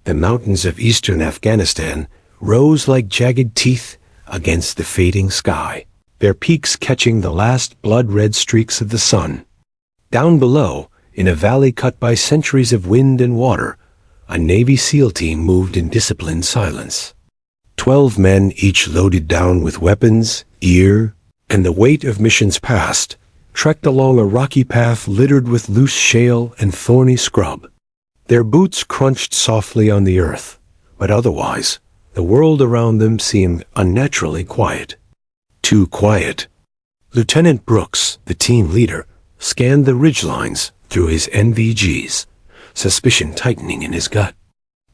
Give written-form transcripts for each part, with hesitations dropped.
The mountains of eastern Afghanistan rose like jagged teeth against the fading sky, their peaks catching the last blood-red streaks of the sun. Down below, in a valley cut by centuries of wind and water, a Navy SEAL team moved in disciplined silence. 12 men, each loaded down with weapons, gear, and the weight of missions past, trekked along a rocky path littered with loose shale and thorny scrub. Their boots crunched softly on the earth, but otherwise, the world around them seemed unnaturally quiet. Too quiet. Lieutenant Brooks, the team leader, scanned the ridgelines through his NVGs, suspicion tightening in his gut.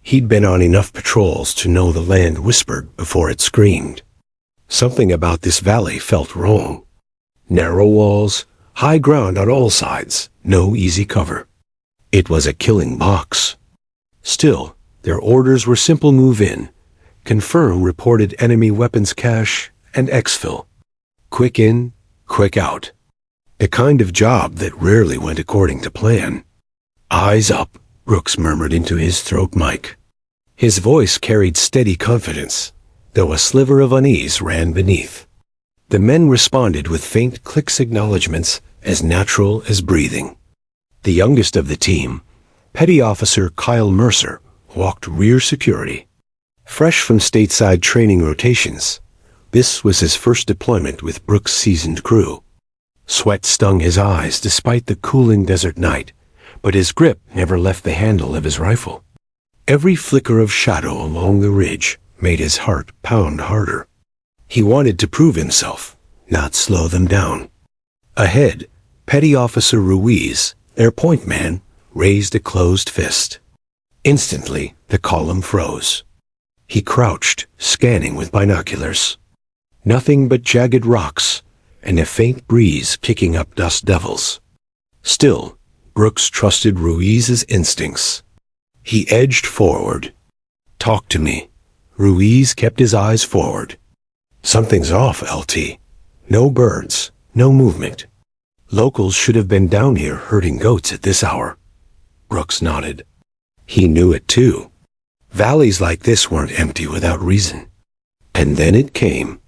He'd been on enough patrols to know the land whispered before it screamed. Something about this valley felt wrong. Narrow walls, high ground on all sides, no easy cover. It was a killing box. Still, their orders were simple: move in, confirm reported enemy weapons cache, and exfil. Quick in, quick out. The kind of job that rarely went according to plan. Eyes up, Brooks murmured into his throat mic. His voice carried steady confidence, though a sliver of unease ran beneath. The men responded with faint clicks, acknowledgments as natural as breathing. The youngest of the team, Petty Officer Kyle Mercer, walked rear security. Fresh from stateside training rotations, this was his first deployment with Brooks' seasoned crew. Sweat stung his eyes despite the cooling desert night, but his grip never left the handle of his rifle. Every flicker of shadow along the ridge made his heart pound harder. He wanted to prove himself, not slow them down. Ahead, Petty Officer Ruiz, their point man, raised a closed fist. Instantly, the column froze. He crouched, scanning with binoculars. Nothing but jagged rocks, and a faint breeze kicking up dust devils. Still, Brooks trusted Ruiz's instincts. He edged forward. "Talk to me." Ruiz kept his eyes forward. "Something's off, LT. No birds, no movement. Locals should have been down here herding goats at this hour." Brooks nodded. He knew it too. Valleys like this weren't empty without reason. And then it came.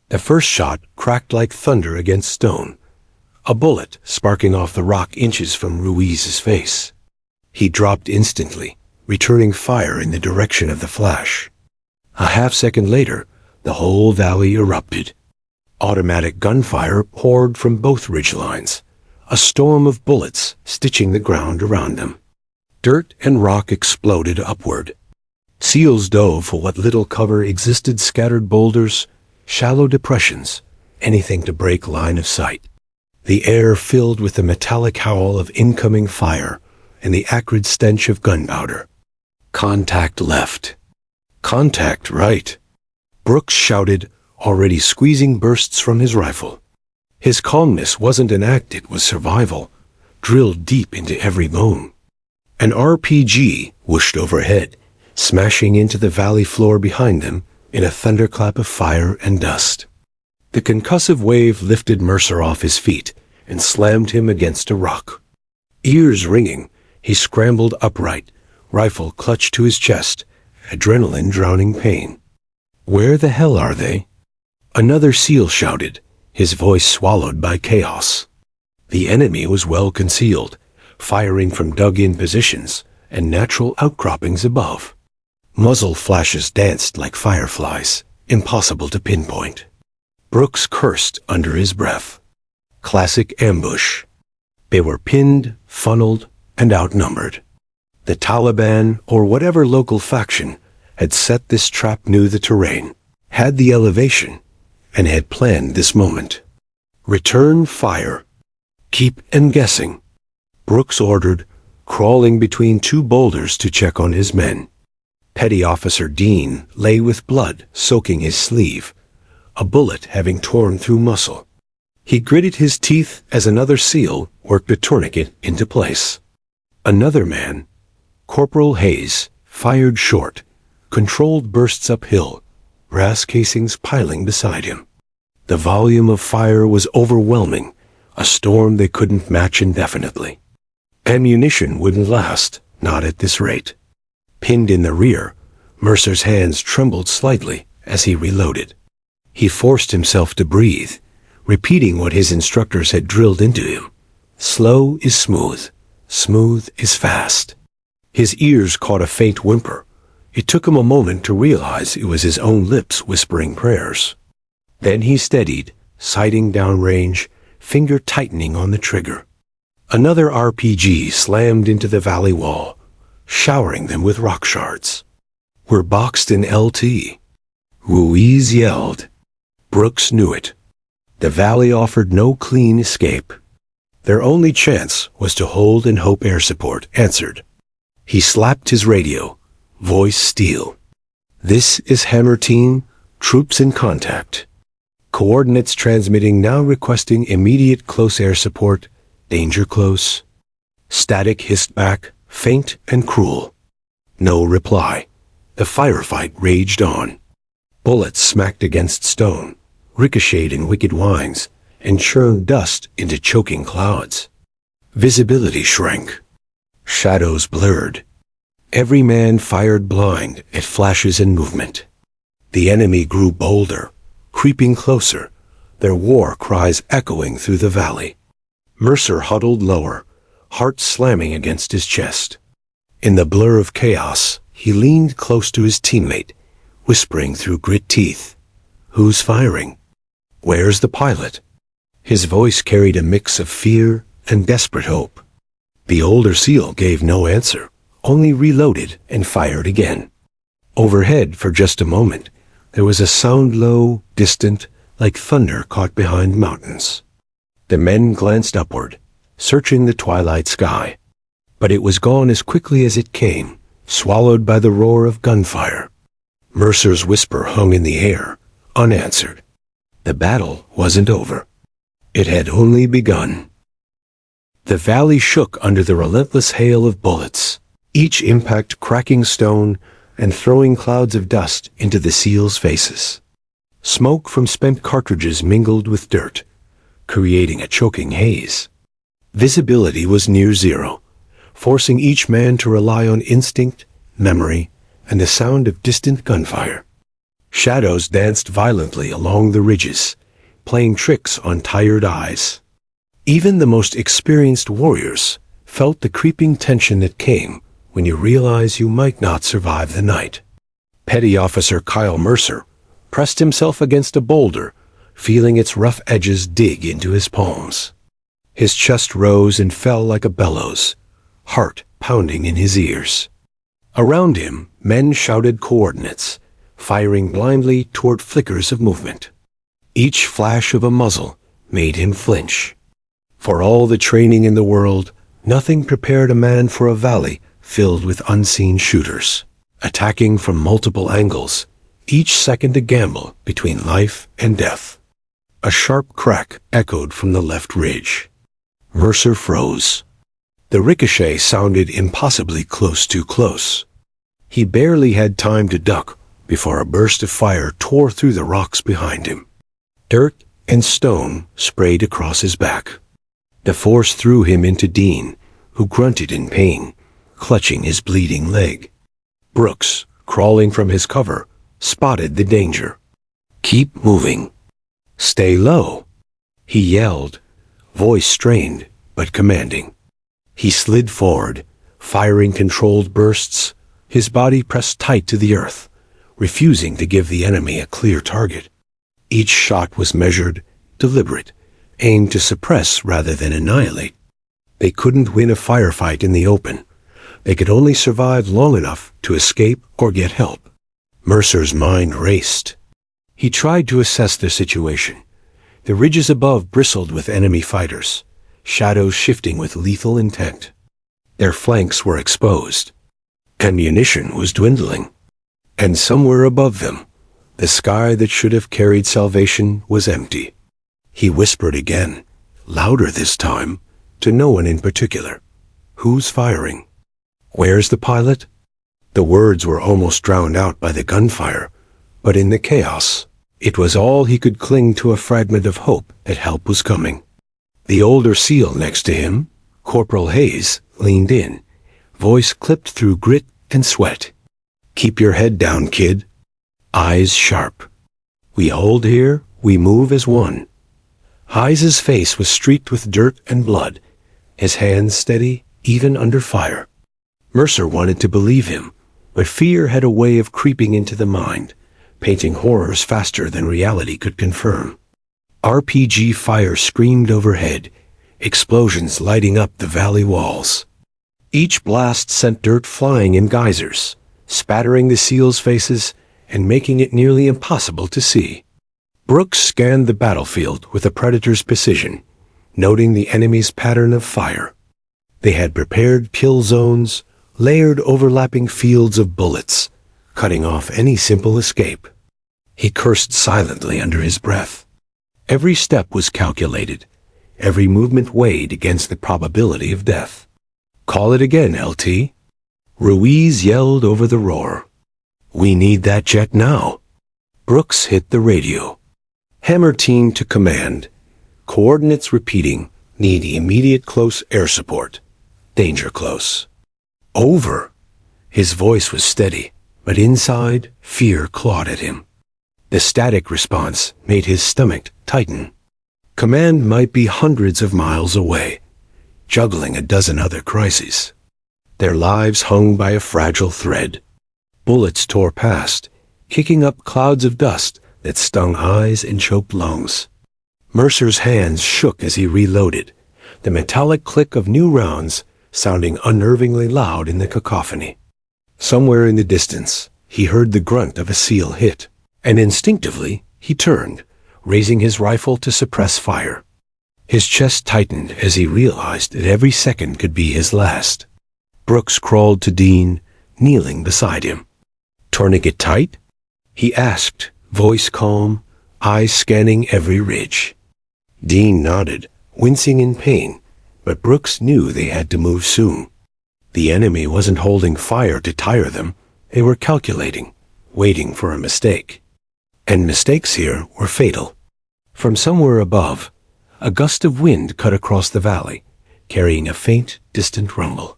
The first shot cracked like thunder against stone, a bullet sparking off the rock inches from Ruiz's face. He dropped instantly, returning fire in the direction of the flash. A half-second later, the whole valley erupted. Automatic gunfire poured from both ridgelines, a storm of bullets stitching the ground around them. Dirt and rock exploded upward. SEALs dove for what little cover existed: scattered boulders, shallow depressions, anything to break line of sight. The air filled with the metallic howl of incoming fire and the acrid stench of gunpowder. Contact left. Contact right. Brooks shouted, already squeezing bursts from his rifle. His calmness wasn't an act, it was survival, drilled deep into every bone. An RPG whooshed overhead, smashing into the valley floor behind them in a thunderclap of fire and dust. The concussive wave lifted Mercer off his feet and slammed him against a rock. Ears ringing, he scrambled upright, rifle clutched to his chest, adrenaline drowning pain. "Where the hell are they?" Another SEAL shouted, his voice swallowed by chaos. The enemy was well concealed, firing from dug-in positions and natural outcroppings above. Muzzle flashes danced like fireflies, impossible to pinpoint. Brooks cursed under his breath. Classic ambush. They were pinned, funneled, and outnumbered. The Taliban, or whatever local faction, had set this trap, knew the terrain, had the elevation, and had planned this moment. "Return fire. Keep and guessing," Brooks ordered, crawling between two boulders to check on his men. Petty Officer Dean lay with blood soaking his sleeve, a bullet having torn through muscle. He gritted his teeth as another SEAL worked a tourniquet into place. Another man, Corporal Hayes, fired short, controlled bursts uphill, brass casings piling beside him. The volume of fire was overwhelming, a storm they couldn't match indefinitely. Ammunition wouldn't last, not at this rate. Pinned in the rear, Mercer's hands trembled slightly as he reloaded. He forced himself to breathe, repeating what his instructors had drilled into him. Slow is smooth. Smooth is fast. His ears caught a faint whimper. It took him a moment to realize it was his own lips whispering prayers. Then he steadied, sighting downrange, finger tightening on the trigger. Another RPG slammed into the valley wall, showering them with rock shards. "We're boxed in LT." Ruiz yelled. Brooks knew it. The valley offered no clean escape. Their only chance was to hold and hope air support answered. He slapped his radio, voice steel. "This is Hammer Team, troops in contact. Coordinates transmitting now requesting immediate close air support, danger close." Static hissed back, faint and cruel. No reply. The firefight raged on. Bullets smacked against stone, ricocheted in wicked whines, and churned dust into choking clouds. Visibility shrank. Shadows blurred. Every man fired blind at flashes and movement. The enemy grew bolder, creeping closer, their war cries echoing through the valley. Mercer huddled lower, heart slamming against his chest. In the blur of chaos, he leaned close to his teammate, whispering through grit teeth. "Who's firing? Where's the pilot?" His voice carried a mix of fear and desperate hope. The older SEAL gave no answer, only reloaded and fired again. Overhead, for just a moment, there was a sound low, distant, like thunder caught behind mountains. The men glanced upward, searching the twilight sky. But it was gone as quickly as it came, swallowed by the roar of gunfire. Mercer's whisper hung in the air, unanswered. The battle wasn't over. It had only begun. The valley shook under the relentless hail of bullets, each impact cracking stone and throwing clouds of dust into the SEALs' faces. Smoke from spent cartridges mingled with dirt, creating a choking haze. Visibility was near zero, forcing each man to rely on instinct, memory, and the sound of distant gunfire. Shadows danced violently along the ridges, playing tricks on tired eyes. Even the most experienced warriors felt the creeping tension that came when you realize you might not survive the night. Petty Officer Kyle Mercer pressed himself against a boulder, feeling its rough edges dig into his palms. His chest rose and fell like a bellows, heart pounding in his ears. Around him, men shouted coordinates, firing blindly toward flickers of movement. Each flash of a muzzle made him flinch. For all the training in the world, nothing prepared a man for a valley filled with unseen shooters, attacking from multiple angles, each second a gamble between life and death. A sharp crack echoed from the left ridge. Mercer froze. The ricochet sounded impossibly too close. He barely had time to duck before a burst of fire tore through the rocks behind him. Dirt and stone sprayed across his back. The force threw him into Dean, who grunted in pain, clutching his bleeding leg. Brooks, crawling from his cover, spotted the danger. "Keep moving. Stay low," he yelled, voice strained but commanding. He slid forward, firing controlled bursts, his body pressed tight to the earth, refusing to give the enemy a clear target. Each shot was measured, deliberate, aimed to suppress rather than annihilate. They couldn't win a firefight in the open. They could only survive long enough to escape or get help. Mercer's mind raced. He tried to assess the situation. The ridges above bristled with enemy fighters, shadows shifting with lethal intent. Their flanks were exposed. Ammunition was dwindling. And somewhere above them, the sky that should have carried salvation was empty. He whispered again, louder this time, to no one in particular. "Who's firing? Where's the pilot?" The words were almost drowned out by the gunfire, but in the chaos, it was all he could cling to a fragment of hope that help was coming. The older SEAL next to him, Corporal Hayes, leaned in, voice clipped through grit and sweat. Keep your head down, kid. Eyes sharp. We hold here, we move as one. Hayes's face was streaked with dirt and blood, his hands steady, even under fire. Mercer wanted to believe him, but fear had a way of creeping into the mind, painting horrors faster than reality could confirm. RPG fire screamed overhead, explosions lighting up the valley walls. Each blast sent dirt flying in geysers, spattering the SEALs' faces and making it nearly impossible to see. Brooks scanned the battlefield with a predator's precision, noting the enemy's pattern of fire. They had prepared kill zones, layered overlapping fields of bullets, cutting off any simple escape. He cursed silently under his breath. Every step was calculated, every movement weighed against the probability of death. Call it again, LT. Ruiz yelled over the roar. We need that jet now. Brooks hit the radio. Hammer team to command. Coordinates repeating. Need immediate close air support. Danger close. Over. His voice was steady, but inside, fear clawed at him. The static response made his stomach tighten. Command might be hundreds of miles away, juggling a dozen other crises. Their lives hung by a fragile thread. Bullets tore past, kicking up clouds of dust that stung eyes and choked lungs. Mercer's hands shook as he reloaded, the metallic click of new rounds sounding unnervingly loud in the cacophony. Somewhere in the distance, he heard the grunt of a SEAL hit, and instinctively he turned, raising his rifle to suppress fire. His chest tightened as he realized that every second could be his last. Brooks crawled to Dean, kneeling beside him. Tourniquet tight? He asked, voice calm, eyes scanning every ridge. Dean nodded, wincing in pain, but Brooks knew they had to move soon. The enemy wasn't holding fire to tire them. They were calculating, waiting for a mistake. And mistakes here were fatal. From somewhere above, a gust of wind cut across the valley, carrying a faint, distant rumble.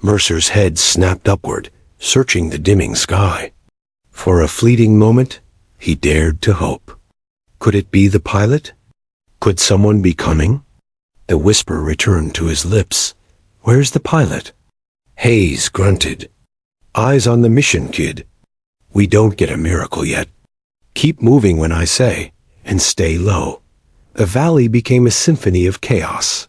Mercer's head snapped upward, searching the dimming sky. For a fleeting moment, he dared to hope. Could it be the pilot? Could someone be coming? The whisper returned to his lips. Where's the pilot? Hayes grunted. Eyes on the mission, kid. We don't get a miracle yet. Keep moving when I say, and stay low. The valley became a symphony of chaos.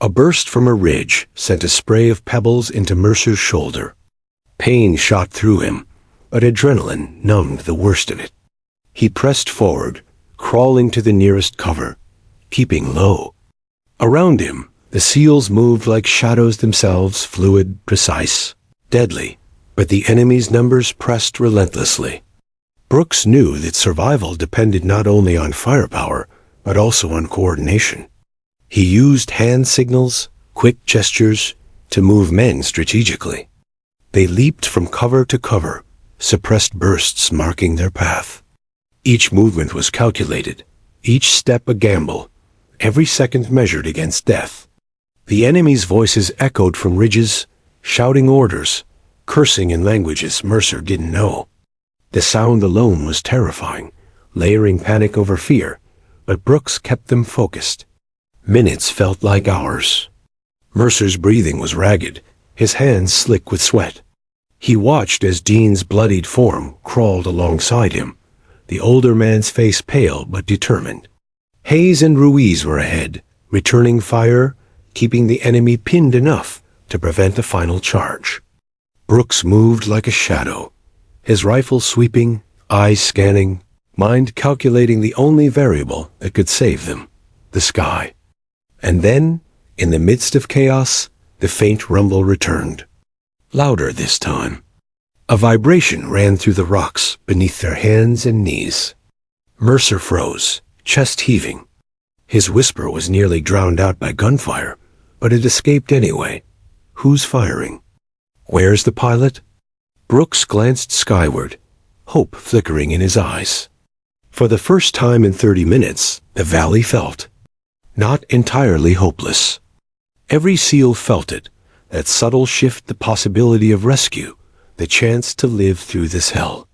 A burst from a ridge sent a spray of pebbles into Mercer's shoulder. Pain shot through him, but adrenaline numbed the worst of it. He pressed forward, crawling to the nearest cover, keeping low. Around him, the SEALs moved like shadows themselves, fluid, precise, deadly, but the enemy's numbers pressed relentlessly. Brooks knew that survival depended not only on firepower, but also on coordination. He used hand signals, quick gestures, to move men strategically. They leaped from cover to cover, suppressed bursts marking their path. Each movement was calculated, each step a gamble, every second measured against death. The enemy's voices echoed from ridges, shouting orders, cursing in languages Mercer didn't know. The sound alone was terrifying, layering panic over fear, but Brooks kept them focused. Minutes felt like hours. Mercer's breathing was ragged, his hands slick with sweat. He watched as Dean's bloodied form crawled alongside him, the older man's face pale but determined. Hayes and Ruiz were ahead, returning fire, keeping the enemy pinned enough to prevent a final charge. Brooks moved like a shadow, his rifle sweeping, eyes scanning, mind calculating the only variable that could save them, the sky. And then, in the midst of chaos, the faint rumble returned. Louder this time. A vibration ran through the rocks beneath their hands and knees. Mercer froze, chest heaving. His whisper was nearly drowned out by gunfire, but it escaped anyway. Who's firing? Where's the pilot? Brooks glanced skyward, hope flickering in his eyes. For the first time in 30 minutes, the valley felt not entirely hopeless. Every SEAL felt it, that subtle shift, the possibility of rescue, the chance to live through this hell.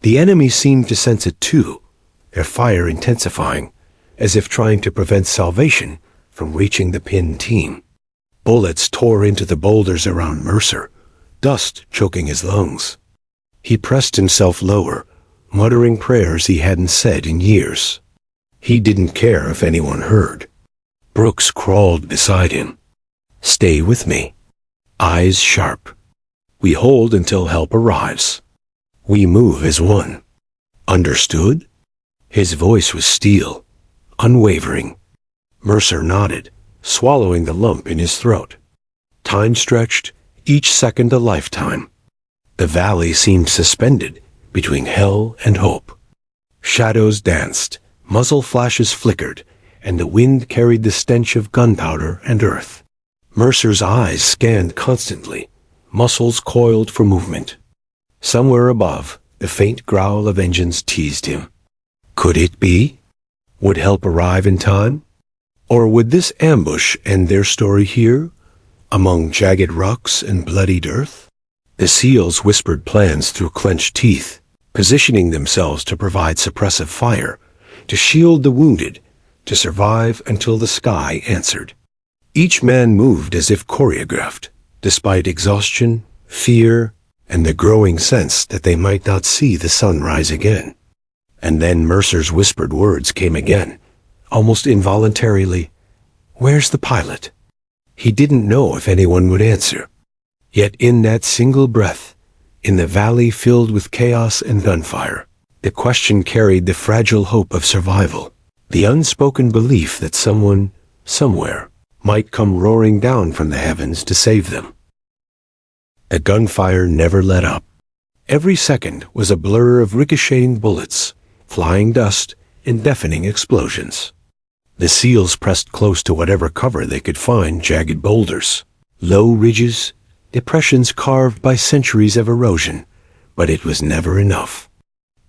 The enemy seemed to sense it too, their fire intensifying, as if trying to prevent salvation from reaching the pinned team. Bullets tore into the boulders around Mercer, dust choking his lungs. He pressed himself lower, muttering prayers he hadn't said in years. He didn't care if anyone heard. Brooks crawled beside him. "Stay with me." Eyes sharp. "We hold until help arrives. We move as one. Understood?" His voice was steel, unwavering. Mercer nodded, swallowing the lump in his throat. Time stretched, each second a lifetime. The valley seemed suspended between hell and hope. Shadows danced, muzzle flashes flickered, and the wind carried the stench of gunpowder and earth. Mercer's eyes scanned constantly, muscles coiled for movement. Somewhere above, the faint growl of engines teased him. Could it be? Would help arrive in time? Or would this ambush end their story here, among jagged rocks and bloodied earth? The SEALs whispered plans through clenched teeth, positioning themselves to provide suppressive fire, to shield the wounded, to survive until the sky answered. Each man moved as if choreographed, despite exhaustion, fear, and the growing sense that they might not see the sun rise again. And then Mercer's whispered words came again, almost involuntarily. "Where's the pilot?" He didn't know if anyone would answer. Yet in that single breath, in the valley filled with chaos and gunfire, the question carried the fragile hope of survival, the unspoken belief that someone, somewhere, might come roaring down from the heavens to save them. The gunfire never let up. Every second was a blur of ricocheting bullets, flying dust, and deafening explosions. The SEALs pressed close to whatever cover they could find, jagged boulders, low ridges, depressions carved by centuries of erosion, but it was never enough.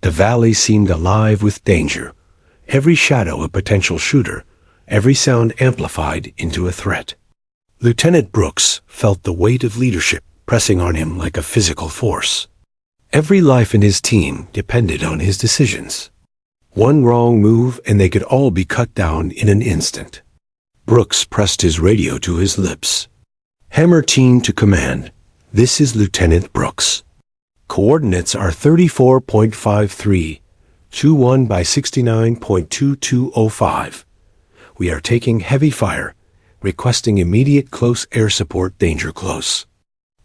The valley seemed alive with danger, every shadow a potential shooter, every sound amplified into a threat. Lieutenant Brooks felt the weight of leadership pressing on him like a physical force. Every life in his team depended on his decisions. One wrong move and they could all be cut down in an instant. Brooks pressed his radio to his lips. "Hammer team to command. This is Lieutenant Brooks. Coordinates are 34.53, 21 by 69.2205. We are taking heavy fire, requesting immediate close air support, danger close."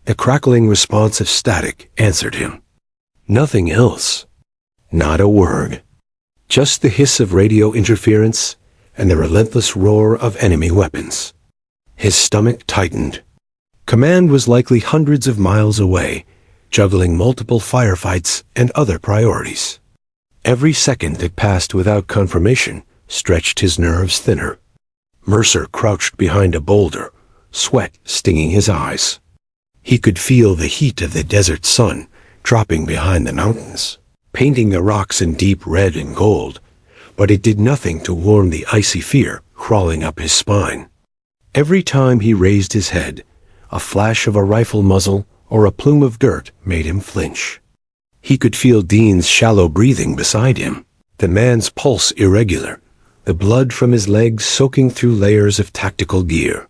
The crackling response of static answered him. Nothing else. Not a word. Just the hiss of radio interference and the relentless roar of enemy weapons. His stomach tightened. Command was likely hundreds of miles away, juggling multiple firefights and other priorities. Every second that passed without confirmation stretched his nerves thinner. Mercer crouched behind a boulder, sweat stinging his eyes. He could feel the heat of the desert sun dropping behind the mountains, painting the rocks in deep red and gold, but it did nothing to warm the icy fear crawling up his spine. Every time he raised his head, a flash of a rifle muzzle or a plume of dirt made him flinch. He could feel Dean's shallow breathing beside him, the man's pulse irregular, the blood from his legs soaking through layers of tactical gear.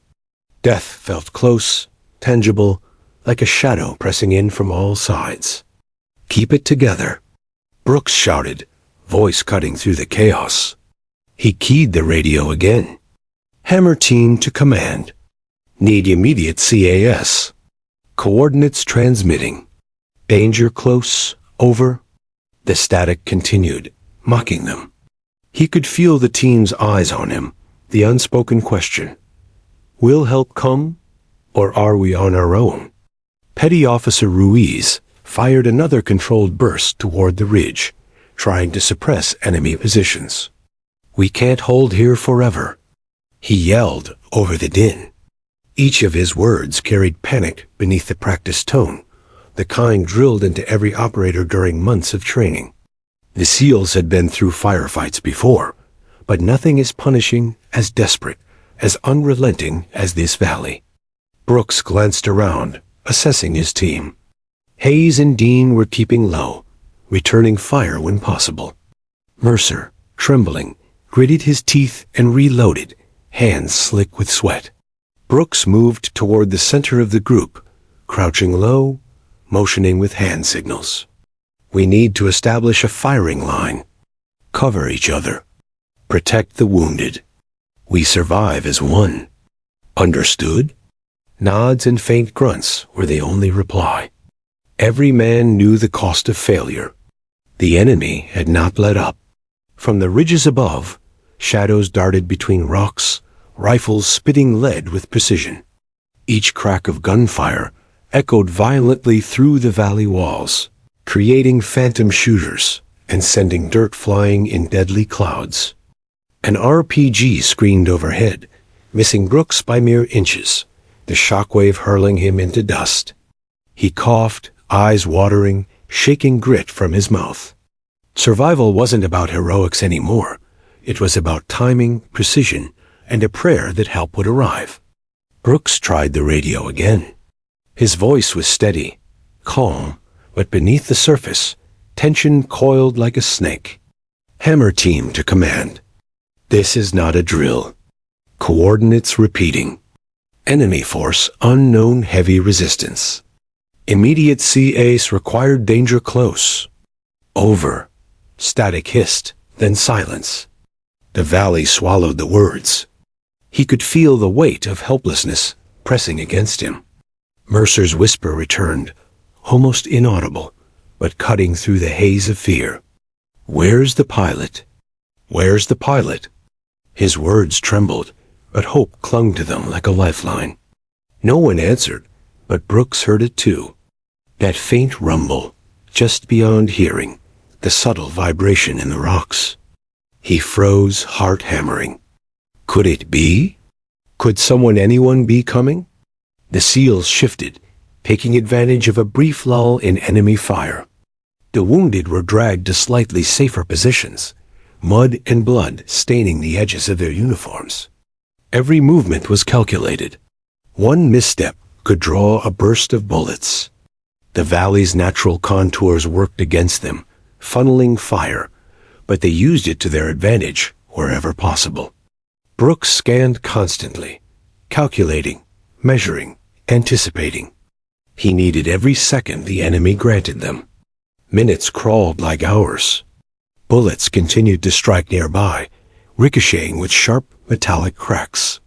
Death felt close, tangible, like a shadow pressing in from all sides. "Keep it together," Brooks shouted, voice cutting through the chaos. He keyed the radio again. "Hammer team to command. Need immediate CAS. Coordinates transmitting. Danger close, over." The static continued, mocking them. He could feel the team's eyes on him, the unspoken question. Will help come, or are we on our own? Petty Officer Ruiz fired another controlled burst toward the ridge, trying to suppress enemy positions. "We can't hold here forever," he yelled over the din. Each of his words carried panic beneath the practiced tone, the kind drilled into every operator during months of training. The SEALs had been through firefights before, but nothing as punishing, as desperate, as unrelenting as this valley. Brooks glanced around, assessing his team. Hayes and Dean were keeping low, returning fire when possible. Mercer, trembling, gritted his teeth and reloaded, hands slick with sweat. Brooks moved toward the center of the group, crouching low, motioning with hand signals. We need to establish a firing line. Cover each other. Protect the wounded. We survive as one. Understood? Nods and faint grunts were the only reply. Every man knew the cost of failure. The enemy had not let up. From the ridges above, shadows darted between rocks, rifles spitting lead with precision. Each crack of gunfire echoed violently through the valley walls, creating phantom shooters and sending dirt flying in deadly clouds. An RPG screamed overhead, missing Brooks by mere inches, the shockwave hurling him into dust. He coughed, eyes watering, shaking grit from his mouth. Survival wasn't about heroics anymore. It was about timing, precision, and a prayer that help would arrive. Brooks tried the radio again. His voice was steady, calm, but beneath the surface, tension coiled like a snake. Hammer team to command. This is not a drill. Coordinates repeating. Enemy force unknown, heavy resistance. Immediate CAs required, danger close. Over. Static hissed, then silence. The valley swallowed the words. He could feel the weight of helplessness pressing against him. Mercer's whisper returned, almost inaudible, but cutting through the haze of fear. Where's the pilot? Where's the pilot? His words trembled, but hope clung to them like a lifeline. No one answered, but Brooks heard it too. That faint rumble, just beyond hearing, the subtle vibration in the rocks. He froze, heart hammering. Could it be? Could anyone be coming? The seals shifted, taking advantage of a brief lull in enemy fire. The wounded were dragged to slightly safer positions, mud and blood staining the edges of their uniforms. Every movement was calculated. One misstep could draw a burst of bullets. The valley's natural contours worked against them, funneling fire, but they used it to their advantage wherever possible. Brooks scanned constantly, calculating, measuring, anticipating. He needed every second the enemy granted them. Minutes crawled like hours. Bullets continued to strike nearby, ricocheting with sharp, metallic cracks.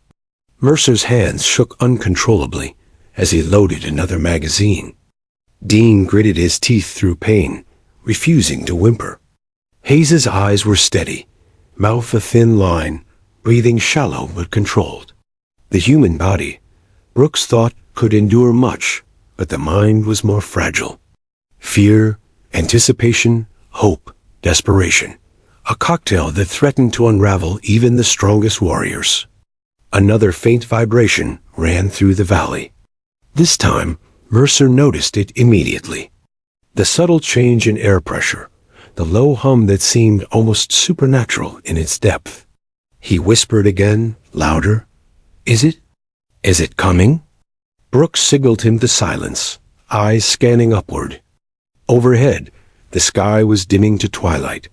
Mercer's hands shook uncontrollably as he loaded another magazine. Dean gritted his teeth through pain, refusing to whimper. Hayes's eyes were steady, mouth a thin line, breathing shallow but controlled. The human body, Brooks thought, could endure much, but the mind was more fragile. Fear, anticipation, hope, desperation. A cocktail that threatened to unravel even the strongest warriors. Another faint vibration ran through the valley. This time, Mercer noticed it immediately. The subtle change in air pressure, the low hum that seemed almost supernatural in its depth. He whispered again, louder. Is it coming? Brooks signaled him to silence, eyes scanning upward. Overhead, the sky was dimming to twilight,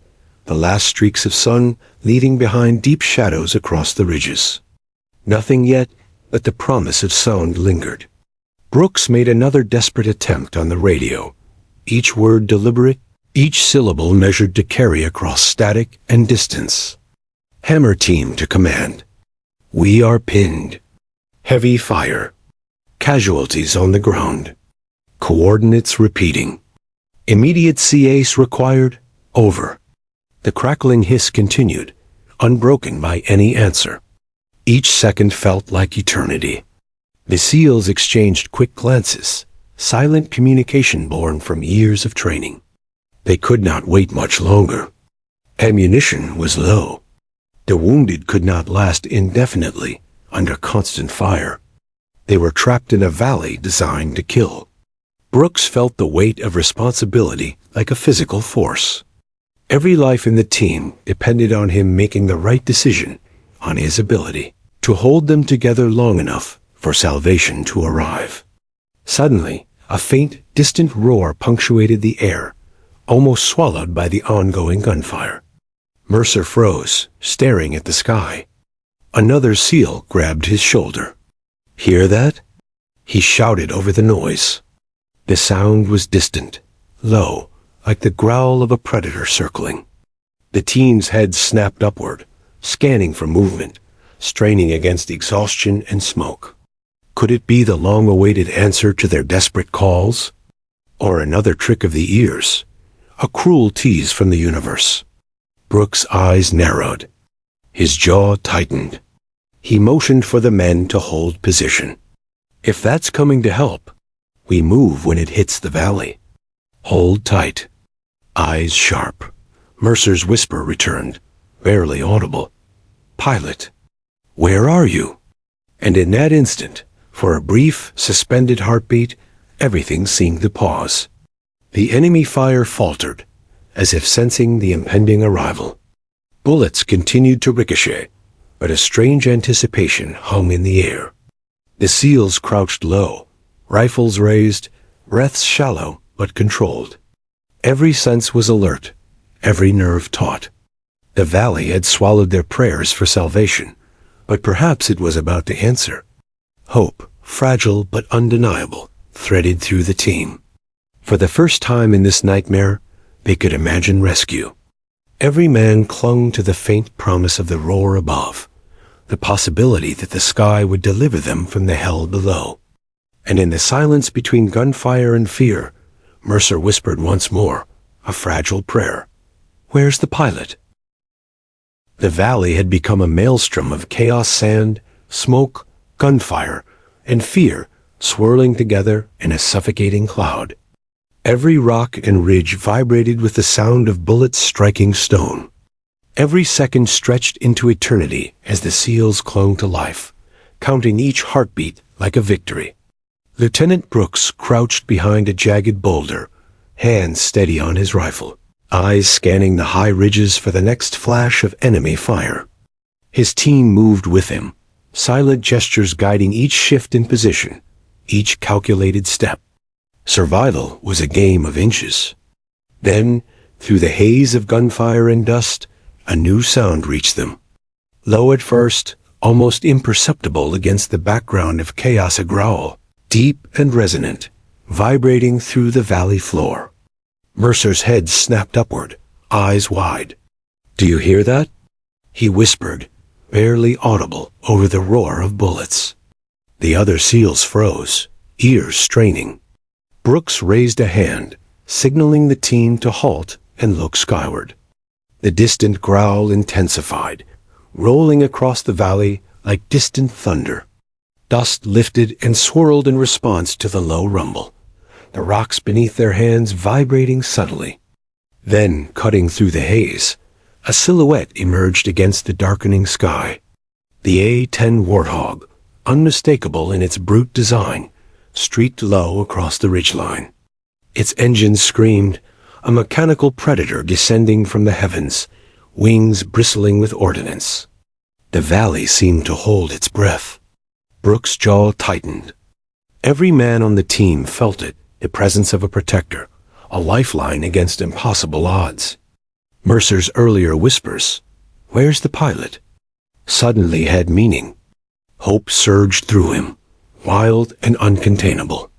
the last streaks of sun leaving behind deep shadows across the ridges. Nothing yet, but the promise of sound lingered. Brooks made another desperate attempt on the radio, each word deliberate, each syllable measured to carry across static and distance. Hammer team to command. We are pinned. Heavy fire. Casualties on the ground. Coordinates repeating. Immediate CAs required. Over. The crackling hiss continued, unbroken by any answer. Each second felt like eternity. The SEALs exchanged quick glances, silent communication born from years of training. They could not wait much longer. Ammunition was low. The wounded could not last indefinitely under constant fire. They were trapped in a valley designed to kill. Brooks felt the weight of responsibility like a physical force. Every life in the team depended on him making the right decision, on his ability to hold them together long enough for salvation to arrive. Suddenly, a faint, Distant roar punctuated the air, almost swallowed by the ongoing gunfire. Mercer froze, staring at the sky. Another SEAL grabbed his shoulder. "Hear that?" He shouted over the noise. The sound was distant, low, like the growl of a predator circling. The team's heads snapped upward, scanning for movement, straining against exhaustion and smoke. Could it be the long-awaited answer to their desperate calls? Or another trick of the ears? A cruel tease from the universe? Brooks' eyes narrowed. His jaw tightened. He motioned for the men to hold position. "If that's coming to help, we move when it hits the valley. Hold tight." Eyes sharp. Mercer's whisper returned, barely audible. "Pilot, where are you?" And in that instant, for a brief, suspended heartbeat, everything seemed to pause. The enemy fire faltered, as if sensing the impending arrival. Bullets continued to ricochet, but a strange anticipation hung in the air. The SEALs crouched low, rifles raised, breaths shallow but controlled. Every sense was alert, every nerve taut. The valley had swallowed their prayers for salvation, but perhaps it was about to answer. Hope, fragile but undeniable, threaded through the team. For the first time in this nightmare, they could imagine rescue. Every man clung to the faint promise of the roar above, the possibility that the sky would deliver them from the hell below. And in the silence between gunfire and fear, Mercer whispered once more, a fragile prayer. "Where's the pilot?" The valley had become a maelstrom of chaos, sand, smoke, gunfire, and fear swirling together in a suffocating cloud. Every rock and ridge vibrated with the sound of bullets striking stone. Every second stretched into eternity as the SEALs clung to life, counting each heartbeat like a victory. Lieutenant Brooks crouched behind a jagged boulder, hands steady on his rifle, eyes scanning the high ridges for the next flash of enemy fire. His team moved with him, silent gestures guiding each shift in position, each calculated step. Survival was a game of inches. Then, through the haze of gunfire and dust, a new sound reached them. Low at first, almost imperceptible against the background of chaos, a growl, deep and resonant, vibrating through the valley floor. Mercer's head snapped upward, eyes wide. "Do you hear that?" he whispered, barely audible over the roar of bullets. The other SEALs froze, ears straining. Brooks raised a hand, signaling the team to halt and look skyward. The distant growl intensified, rolling across the valley like distant thunder. Dust lifted and swirled in response to the low rumble, the rocks beneath their hands vibrating subtly. Then, cutting through the haze, a silhouette emerged against the darkening sky. The A-10 Warthog, unmistakable in its brute design, streaked low across the ridgeline. Its engines screamed, a mechanical predator descending from the heavens, wings bristling with ordnance. The valley seemed to hold its breath. Brooks' jaw tightened. Every man on the team felt it, the presence of a protector, a lifeline against impossible odds. Mercer's earlier whispers, "Where's the pilot?" suddenly had meaning. Hope surged through him, wild and uncontainable.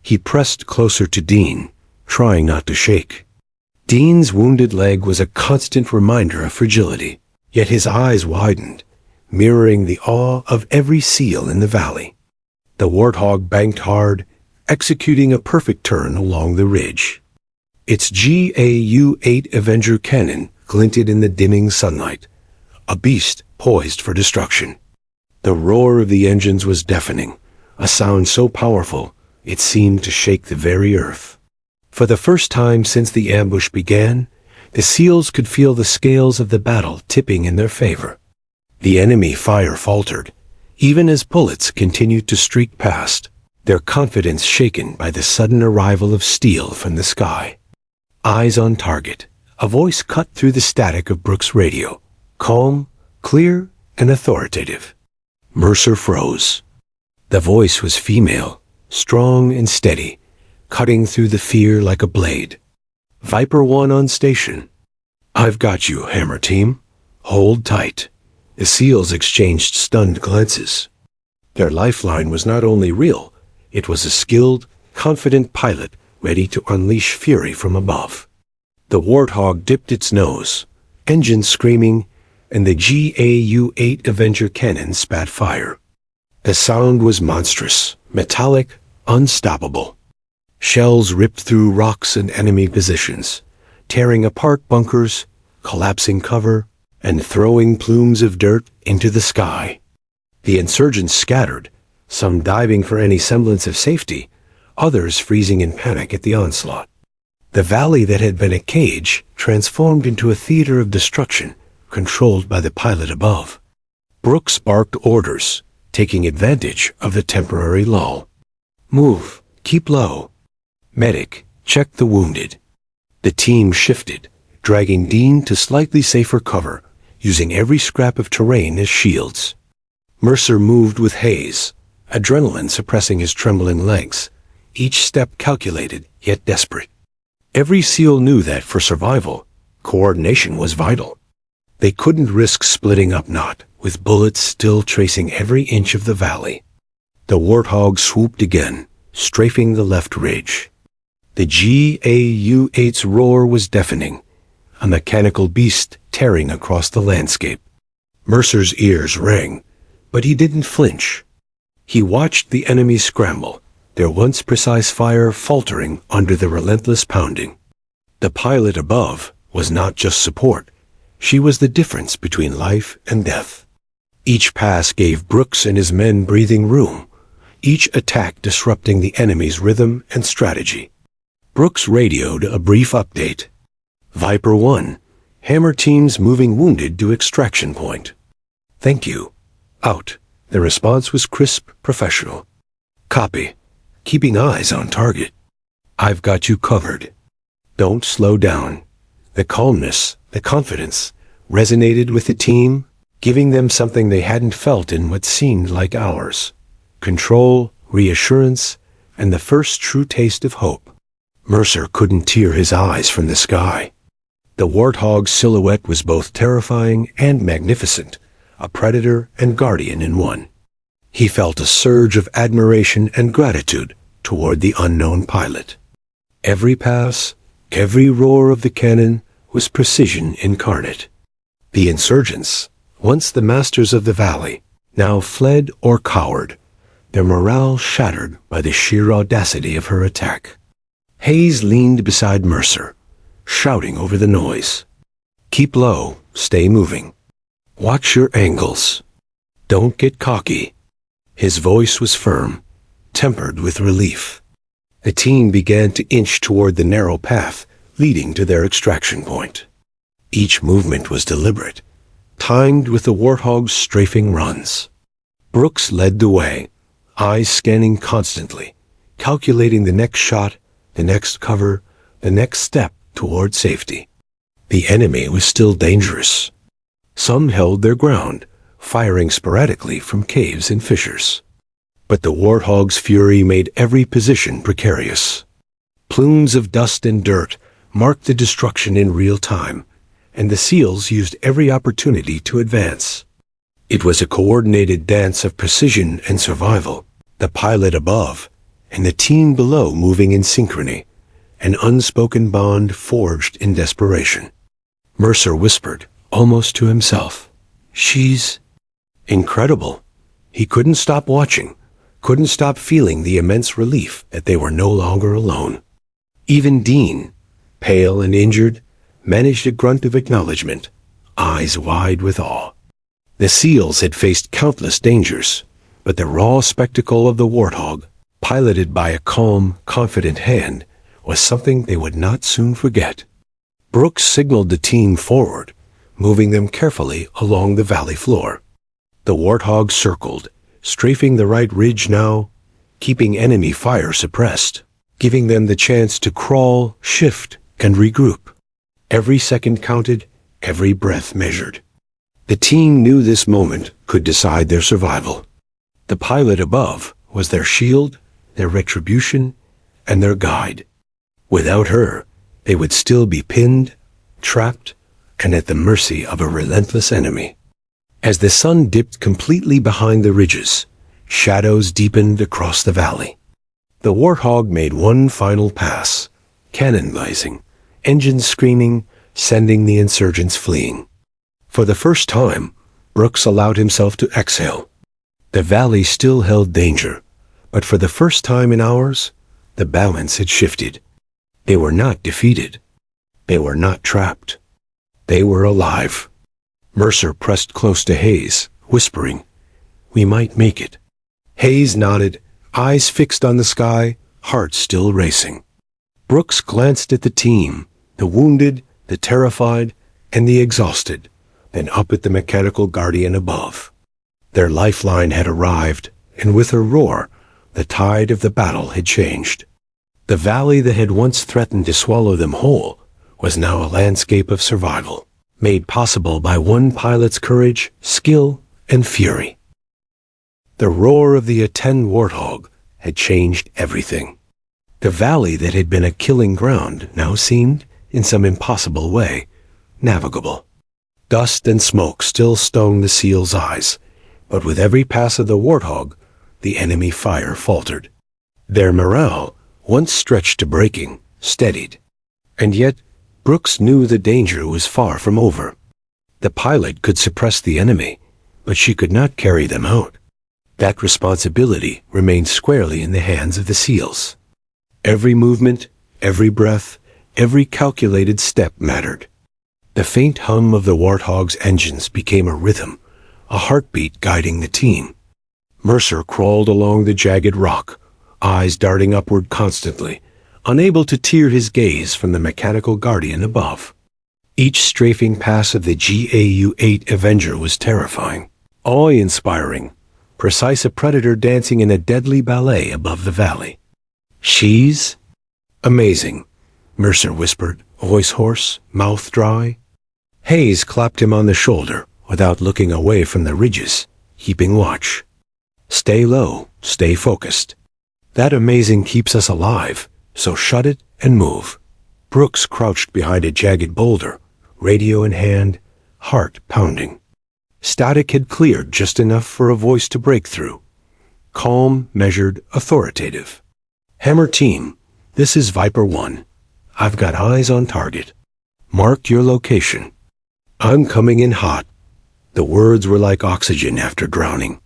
He pressed closer to Dean, trying not to shake. Dean's wounded leg was a constant reminder of fragility, yet his eyes widened, mirroring the awe of every SEAL in the valley. The Warthog banked hard, executing a perfect turn along the ridge. Its GAU-8 Avenger cannon glinted in the dimming sunlight, a beast poised for destruction. The roar of the engines was deafening, a sound so powerful it seemed to shake the very earth. For the first time since the ambush began, the SEALs could feel the scales of the battle tipping in their favor. The enemy fire faltered, even as bullets continued to streak past, their confidence shaken by the sudden arrival of steel from the sky. Eyes on target, a voice cut through the static of Brooks' radio, calm, clear, and authoritative. Mercer froze. The voice was female, strong and steady, cutting through the fear like a blade. Viper 1 on station. I've got you, Hammer Team. Hold tight. The SEALs exchanged stunned glances. Their lifeline was not only real, it was a skilled, confident pilot ready to unleash fury from above. The Warthog dipped its nose, engine screaming, and the GAU-8 Avenger cannon spat fire. The sound was monstrous, metallic, unstoppable. Shells ripped through rocks and enemy positions, tearing apart bunkers, collapsing cover, and throwing plumes of dirt into the sky. The insurgents scattered, some diving for any semblance of safety, others freezing in panic at the onslaught. The valley that had been a cage transformed into a theater of destruction, controlled by the pilot above. Brooks barked orders, taking advantage of the temporary lull. Move, keep low. Medic, check the wounded. The team shifted, dragging Dean to slightly safer cover, using every scrap of terrain as shields. Mercer moved with haze, adrenaline suppressing his trembling legs, each step calculated yet desperate. Every SEAL knew that for survival, coordination was vital. They couldn't risk splitting up not, with bullets still tracing every inch of the valley. The Warthog swooped again, strafing the left ridge. The GAU-8's roar was deafening, a mechanical beast tearing across the landscape. Mercer's ears rang, but he didn't flinch. He watched the enemy scramble, their once precise fire faltering under the relentless pounding. The pilot above was not just support. She was the difference between life and death. Each pass gave Brooks and his men breathing room, each attack disrupting the enemy's rhythm and strategy. Brooks radioed a brief update. Viper 1, Hammer Team's moving wounded to extraction point. Thank you. Out. The response was crisp, professional. Copy. Keeping eyes on target. I've got you covered. Don't slow down. The calmness, the confidence, resonated with the team, giving them something they hadn't felt in what seemed like hours. Control, reassurance, and the first true taste of hope. Mercer couldn't tear his eyes from the sky. The Warthog's silhouette was both terrifying and magnificent, a predator and guardian in one. He felt a surge of admiration and gratitude toward the unknown pilot. Every pass, every roar of the cannon was precision incarnate. The insurgents, once the masters of the valley, now fled or cowered, their morale shattered by the sheer audacity of her attack. Hayes leaned beside Mercer, shouting over the noise. Keep low, stay moving. Watch your angles. Don't get cocky. His voice was firm, tempered with relief. The team began to inch toward the narrow path leading to their extraction point. Each movement was deliberate, timed with the Warthog's strafing runs. Brooks led the way, eyes scanning constantly, calculating the next shot, the next cover, the next step toward safety. The enemy was still dangerous. Some held their ground, firing sporadically from caves and fissures. But the Warthog's fury made every position precarious. Plumes of dust and dirt marked the destruction in real time, and the SEALs used every opportunity to advance. It was a coordinated dance of precision and survival, the pilot above and the team below moving in synchrony, an unspoken bond forged in desperation. Mercer whispered, almost to himself, "She's incredible." He couldn't stop watching, couldn't stop feeling the immense relief that they were no longer alone. Even Dean, pale and injured, managed a grunt of acknowledgement, eyes wide with awe. The SEALs had faced countless dangers, but the raw spectacle of the Warthog, piloted by a calm, confident hand, was something they would not soon forget. Brooks signaled the team forward, moving them carefully along the valley floor. The Warthog circled, strafing the right ridge now, keeping enemy fire suppressed, giving them the chance to crawl, shift, and regroup. Every second counted, every breath measured. The team knew this moment could decide their survival. The pilot above was their shield, their retribution, and their guide. Without her, they would still be pinned, trapped, and at the mercy of a relentless enemy. As the sun dipped completely behind the ridges, shadows deepened across the valley. The Warthog made one final pass, cannon blazing, engines screaming, sending the insurgents fleeing. For the first time, Brooks allowed himself to exhale. The valley still held danger, but for the first time in hours, the balance had shifted. They were not defeated. They were not trapped. They were alive. Mercer pressed close to Hayes, whispering, "We might make it." Hayes nodded, eyes fixed on the sky, heart still racing. Brooks glanced at the team, the wounded, the terrified, and the exhausted, then up at the mechanical guardian above. Their lifeline had arrived, and with her roar, the tide of the battle had changed. The valley that had once threatened to swallow them whole was now a landscape of survival, made possible by one pilot's courage, skill, and fury. The roar of the A-10 Warthog had changed everything. The valley that had been a killing ground now seemed, in some impossible way, navigable. Dust and smoke still stung the SEAL's eyes, but with every pass of the Warthog, the enemy fire faltered. Their morale, once stretched to breaking, steadied. And yet, Brooks knew the danger was far from over. The pilot could suppress the enemy, but she could not carry them out. That responsibility remained squarely in the hands of the SEALs. Every movement, every breath, every calculated step mattered. The faint hum of the Warthog's engines became a rhythm, a heartbeat guiding the team. Mercer crawled along the jagged rock, eyes darting upward constantly, unable to tear his gaze from the mechanical guardian above. Each strafing pass of the GAU-8 Avenger was terrifying, awe-inspiring, precise, a predator dancing in a deadly ballet above the valley. "She's amazing," Mercer whispered, voice hoarse, mouth dry. Hayes clapped him on the shoulder without looking away from the ridges, keeping watch. "Stay low, stay focused. That amazing keeps us alive, so shut it and move." Brooks crouched behind a jagged boulder, radio in hand, heart pounding. Static had cleared just enough for a voice to break through. Calm, measured, authoritative. "Hammer team, this is Viper 1. I've got eyes on target. Mark your location. I'm coming in hot." The words were like oxygen after drowning.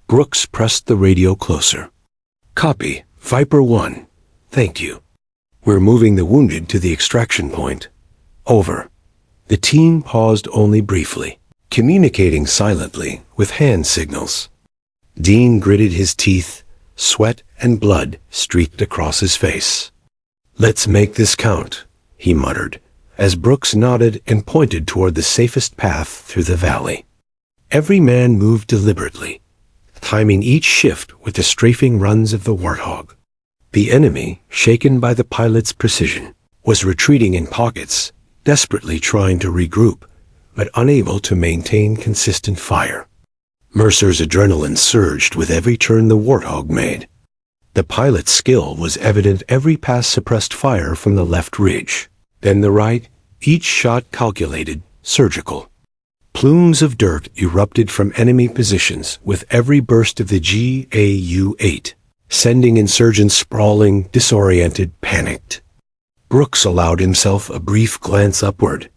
Brooks pressed the radio closer. "Copy, Viper 1. Thank you. We're moving the wounded to the extraction point. Over." The team paused only briefly, communicating silently with hand signals. Dean gritted his teeth, sweat and blood streaked across his face. "Let's make this count," he muttered, as Brooks nodded and pointed toward the safest path through the valley. Every man moved deliberately, timing each shift with the strafing runs of the Warthog. The enemy, shaken by the pilot's precision, was retreating in pockets, desperately trying to regroup, but unable to maintain consistent fire. Mercer's adrenaline surged with every turn the Warthog made. The pilot's skill was evident. Every pass suppressed fire from the left ridge, then the right, each shot calculated, surgical. Plumes of dirt erupted from enemy positions with every burst of the GAU-8, sending insurgents sprawling, disoriented, panicked. Brooks allowed himself a brief glance upward.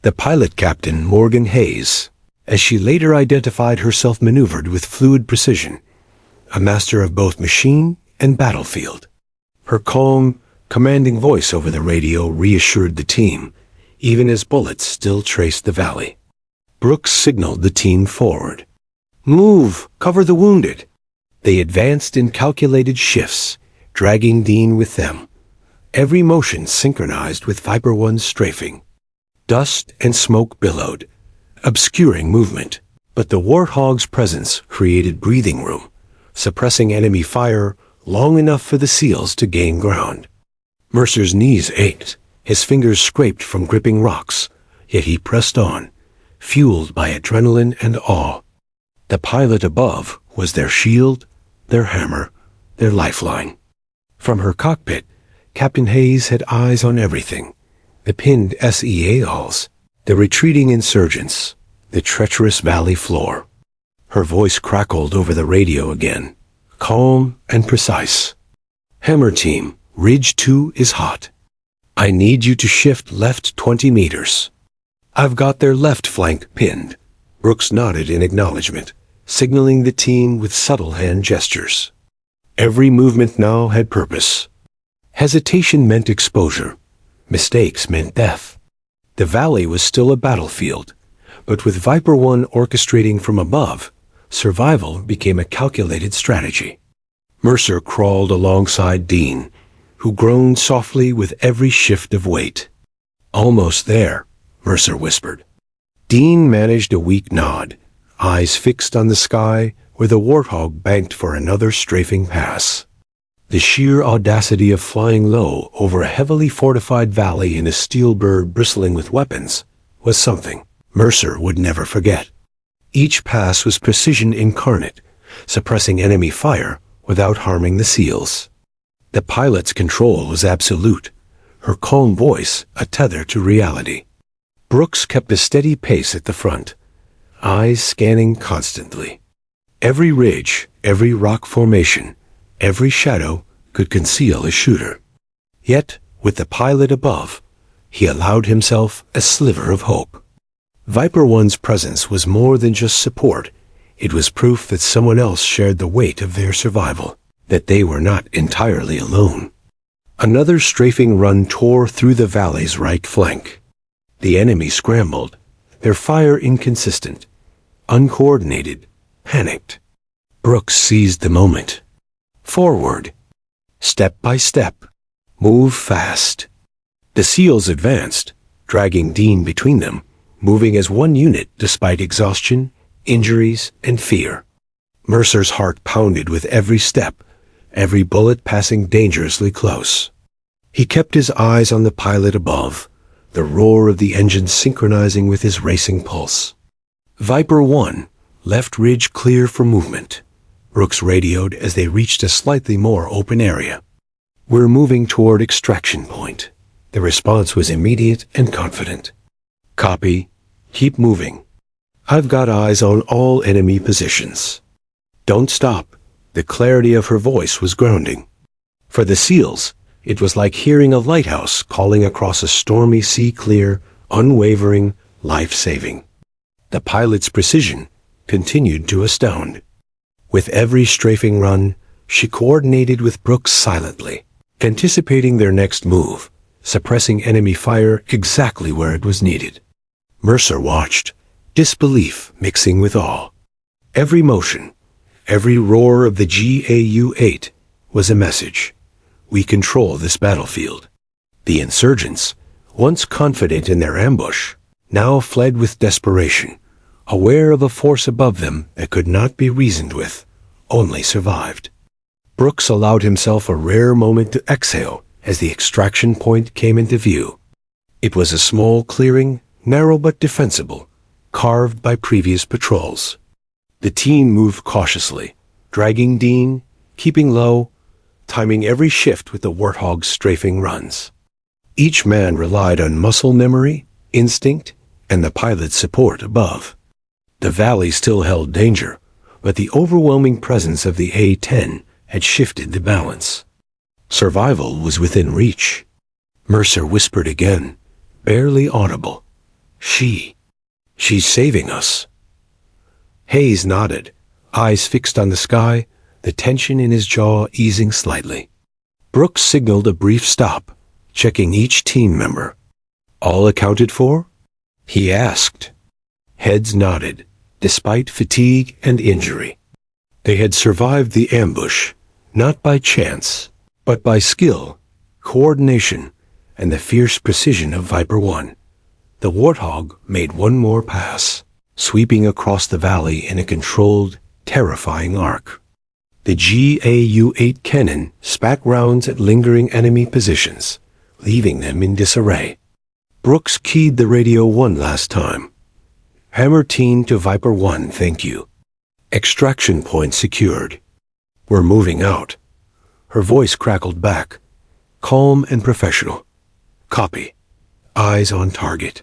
The pilot captain, Morgan Hayes, as she later identified herself, maneuvered with fluid precision, a master of both machine and battlefield. Her calm, commanding voice over the radio reassured the team, even as bullets still traced the valley. Brooks signaled the team forward. "Move! Cover the wounded!" They advanced in calculated shifts, dragging Dean with them, every motion synchronized with Viper 1's strafing. Dust and smoke billowed, obscuring movement, but the Warthog's presence created breathing room, suppressing enemy fire long enough for the SEALs to gain ground. Mercer's knees ached, his fingers scraped from gripping rocks, yet he pressed on, fueled by adrenaline and awe. The pilot above was their shield, their hammer, their lifeline. From her cockpit, Captain Hayes had eyes on everything. The pinned SEALs, the retreating insurgents, the treacherous valley floor. Her voice crackled over the radio again, calm and precise. Hammer team, Ridge 2 is hot. I need you to shift left 20 meters. I've got their left flank pinned. Brooks nodded in acknowledgement, signaling the team with subtle hand gestures. Every movement now had purpose. Hesitation meant exposure. Mistakes meant death. The valley was still a battlefield, but with Viper 1 orchestrating from above, survival became a calculated strategy. Mercer crawled alongside Dean, who groaned softly with every shift of weight. Almost there, Mercer whispered. Dean managed a weak nod, eyes fixed on the sky where the Warthog banked for another strafing pass. The sheer audacity of flying low over a heavily fortified valley in a steel bird bristling with weapons was something Mercer would never forget. Each pass was precision incarnate, suppressing enemy fire without harming the SEALs. The pilot's control was absolute, her calm voice a tether to reality. Brooks kept a steady pace at the front, eyes scanning constantly. Every ridge, every rock formation, every shadow could conceal a shooter. Yet, with the pilot above, he allowed himself a sliver of hope. Viper 1's presence was more than just support. It was proof that someone else shared the weight of their survival, that they were not entirely alone. Another strafing run tore through the valley's right flank. The enemy scrambled, their fire inconsistent, uncoordinated, panicked. Brooks seized the moment. Forward. Step by step. Move fast. The SEALs advanced, dragging Dean between them, moving as one unit despite exhaustion, injuries, and fear. Mercer's heart pounded with every step, every bullet passing dangerously close. He kept his eyes on the pilot above, the roar of the engine synchronizing with his racing pulse. Viper 1, left ridge clear for movement. Brooks radioed as they reached a slightly more open area. We're moving toward extraction point. The response was immediate and confident. Copy. Keep moving. I've got eyes on all enemy positions. Don't stop. The clarity of her voice was grounding. For the SEALs, it was like hearing a lighthouse calling across a stormy sea, clear, unwavering, life-saving. The pilot's precision continued to astound. With every strafing run, she coordinated with Brooks silently, anticipating their next move, suppressing enemy fire exactly where it was needed. Mercer watched, disbelief mixing with awe. Every motion, every roar of the GAU-8 was a message. We control this battlefield. The insurgents, once confident in their ambush, now fled with desperation, aware of a force above them that could not be reasoned with, only survived. Brooks allowed himself a rare moment to exhale as the extraction point came into view. It was a small clearing, narrow but defensible, carved by previous patrols. The team moved cautiously, dragging Dean, keeping low, timing every shift with the Warthog's strafing runs. Each man relied on muscle memory, instinct, and the pilot's support above. The valley still held danger, but the overwhelming presence of the A-10 had shifted the balance. Survival was within reach. Mercer whispered again, barely audible. She's saving us. Hayes nodded, eyes fixed on the sky, the tension in his jaw easing slightly. Brooks signaled a brief stop, checking each team member. All accounted for? He asked. Heads nodded, despite fatigue and injury. They had survived the ambush, not by chance, but by skill, coordination, and the fierce precision of Viper 1. The Warthog made one more pass, sweeping across the valley in a controlled, terrifying arc. The GAU-8 cannon spat rounds at lingering enemy positions, leaving them in disarray. Brooks keyed the radio one last time. Hammer team to Viper 1, thank you. Extraction point secured. We're moving out. Her voice crackled back, calm and professional. "Copy. Eyes on target.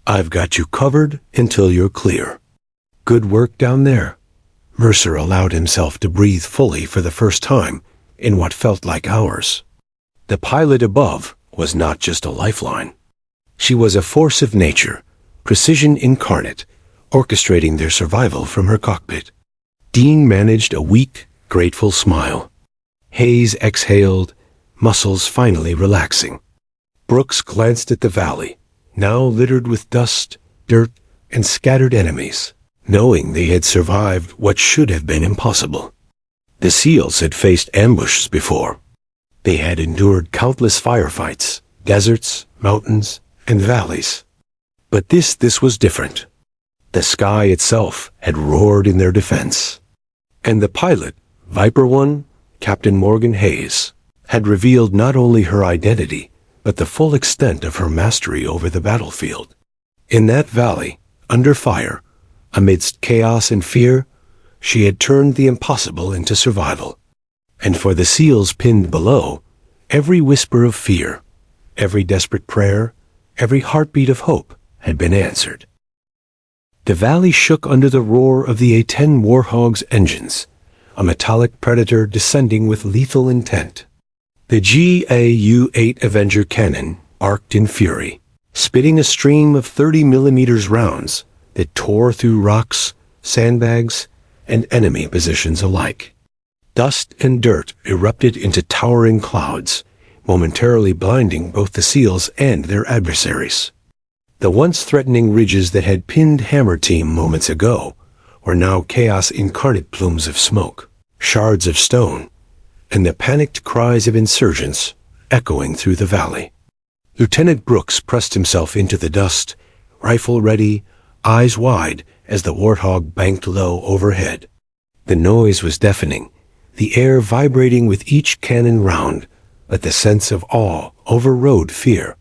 I've got you covered until you're clear." "Good work down there." Mercer allowed himself to breathe fully for the first time in what felt like hours. The pilot above was not just a lifeline. She was a force of nature, precision incarnate, orchestrating their survival from her cockpit. Dean managed a weak, grateful smile. Hayes exhaled, muscles finally relaxing. Brooks glanced at the valley, now littered with dust, dirt, and scattered enemies, knowing they had survived what should have been impossible. The SEALs had faced ambushes before. They had endured countless firefights, deserts, mountains, and valleys. But this was different. The sky itself had roared in their defense. And the pilot, Viper 1, Captain Morgan Hayes, had revealed not only her identity, but the full extent of her mastery over the battlefield. In that valley, under fire, amidst chaos and fear, she had turned the impossible into survival. And for the SEALs pinned below, every whisper of fear, every desperate prayer, every heartbeat of hope had been answered. The valley shook under the roar of the A-10 Warthog's engines, a metallic predator descending with lethal intent. The GAU-8 Avenger cannon arced in fury, spitting a stream of 30mm rounds that tore through rocks, sandbags, and enemy positions alike. Dust and dirt erupted into towering clouds, momentarily blinding both the SEALs and their adversaries. The once threatening ridges that had pinned Hammer Team moments ago were now chaos incarnate plumes of smoke, shards of stone, and the panicked cries of insurgents echoing through the valley. Lieutenant Brooks pressed himself into the dust, rifle ready, eyes wide as the Warthog banked low overhead. The noise was deafening, the air vibrating with each cannon round, but the sense of awe overrode fear.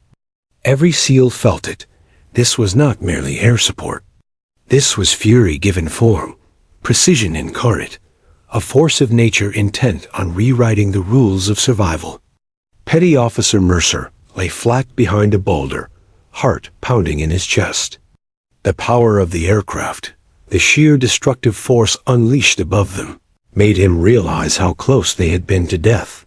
Every SEAL felt it. This was not merely air support. This was fury given form, precision incarnate, a force of nature intent on rewriting the rules of survival. Petty Officer Mercer lay flat behind a boulder, heart pounding in his chest. The power of the aircraft, the sheer destructive force unleashed above them, made him realize how close they had been to death.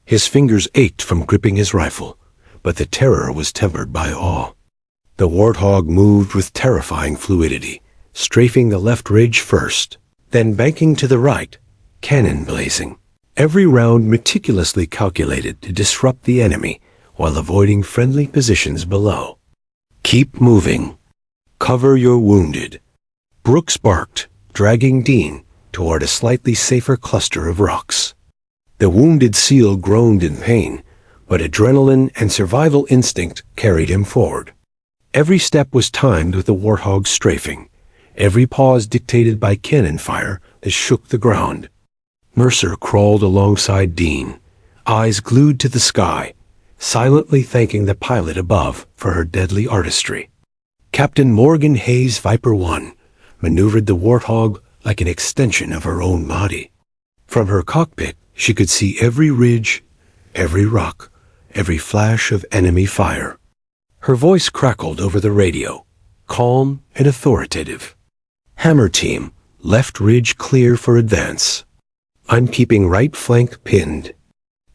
His fingers ached from gripping his rifle, but the terror was tempered by awe. The Warthog moved with terrifying fluidity, strafing the left ridge first, then banking to the right, cannon blazing. Every round meticulously calculated to disrupt the enemy while avoiding friendly positions below. "Keep moving. Cover your wounded." Brooks barked, dragging Dean toward a slightly safer cluster of rocks. The wounded SEAL groaned in pain, but adrenaline and survival instinct carried him forward. Every step was timed with the Warthog's strafing, every pause dictated by cannon fire that shook the ground. Mercer crawled alongside Dean, eyes glued to the sky, silently thanking the pilot above for her deadly artistry. Captain Morgan Hayes Viper 1 maneuvered the Warthog like an extension of her own body. From her cockpit, she could see every ridge, every rock, every flash of enemy fire. Her voice crackled over the radio, calm and authoritative. "Hammer Team, left ridge clear for advance. I'm keeping right flank pinned.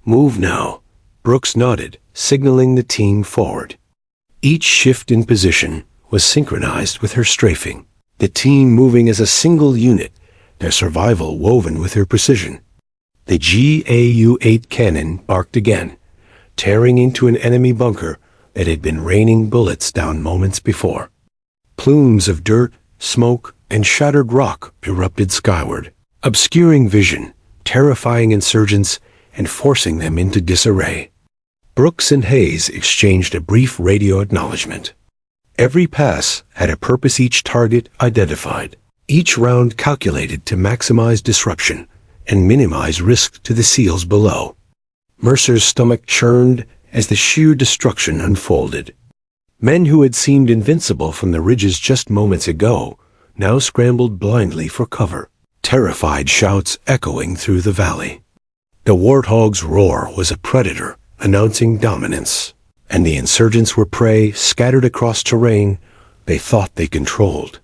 Move now." Brooks nodded, signaling the team forward. Each shift in position was synchronized with her strafing, the team moving as a single unit, their survival woven with her precision. The GAU-8 cannon barked again, tearing into an enemy bunker that had been raining bullets down moments before. Plumes of dirt, smoke, and shattered rock erupted skyward, obscuring vision, terrifying insurgents, and forcing them into disarray. Brooks and Hayes exchanged a brief radio acknowledgement. Every pass had a purpose, each target identified, each round calculated to maximize disruption and minimize risk to the SEALs below. Mercer's stomach churned as the sheer destruction unfolded. Men who had seemed invincible from the ridges just moments ago now scrambled blindly for cover, terrified shouts echoing through the valley. The Warthog's roar was a predator announcing dominance, and the insurgents were prey scattered across terrain they thought they controlled.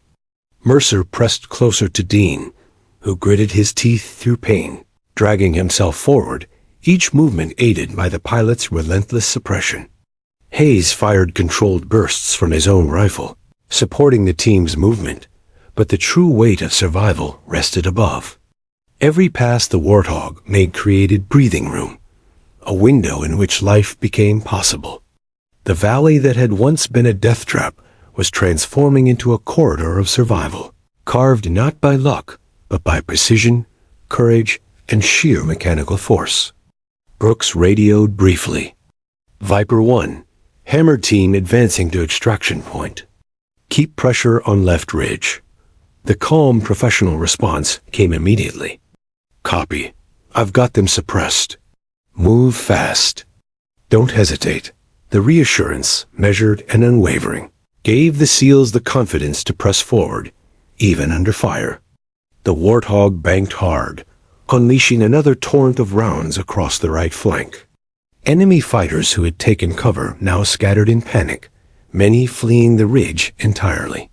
Mercer pressed closer to Dean, who gritted his teeth through pain, dragging himself forward, each movement aided by the pilot's relentless suppression. Hayes fired controlled bursts from his own rifle, supporting the team's movement, but the true weight of survival rested above. Every pass the Warthog made created breathing room, a window in which life became possible. The valley that had once been a death trap was transforming into a corridor of survival, carved not by luck, but by precision, courage, and sheer mechanical force. Brooks radioed briefly. Viper 1, Hammer Team advancing to extraction point. Keep pressure on left ridge. The calm professional response came immediately. Copy. I've got them suppressed. Move fast. Don't hesitate. The reassurance, measured and unwavering, gave the SEALs the confidence to press forward, even under fire. The Warthog banked hard, unleashing another torrent of rounds across the right flank. Enemy fighters who had taken cover now scattered in panic, many fleeing the ridge entirely.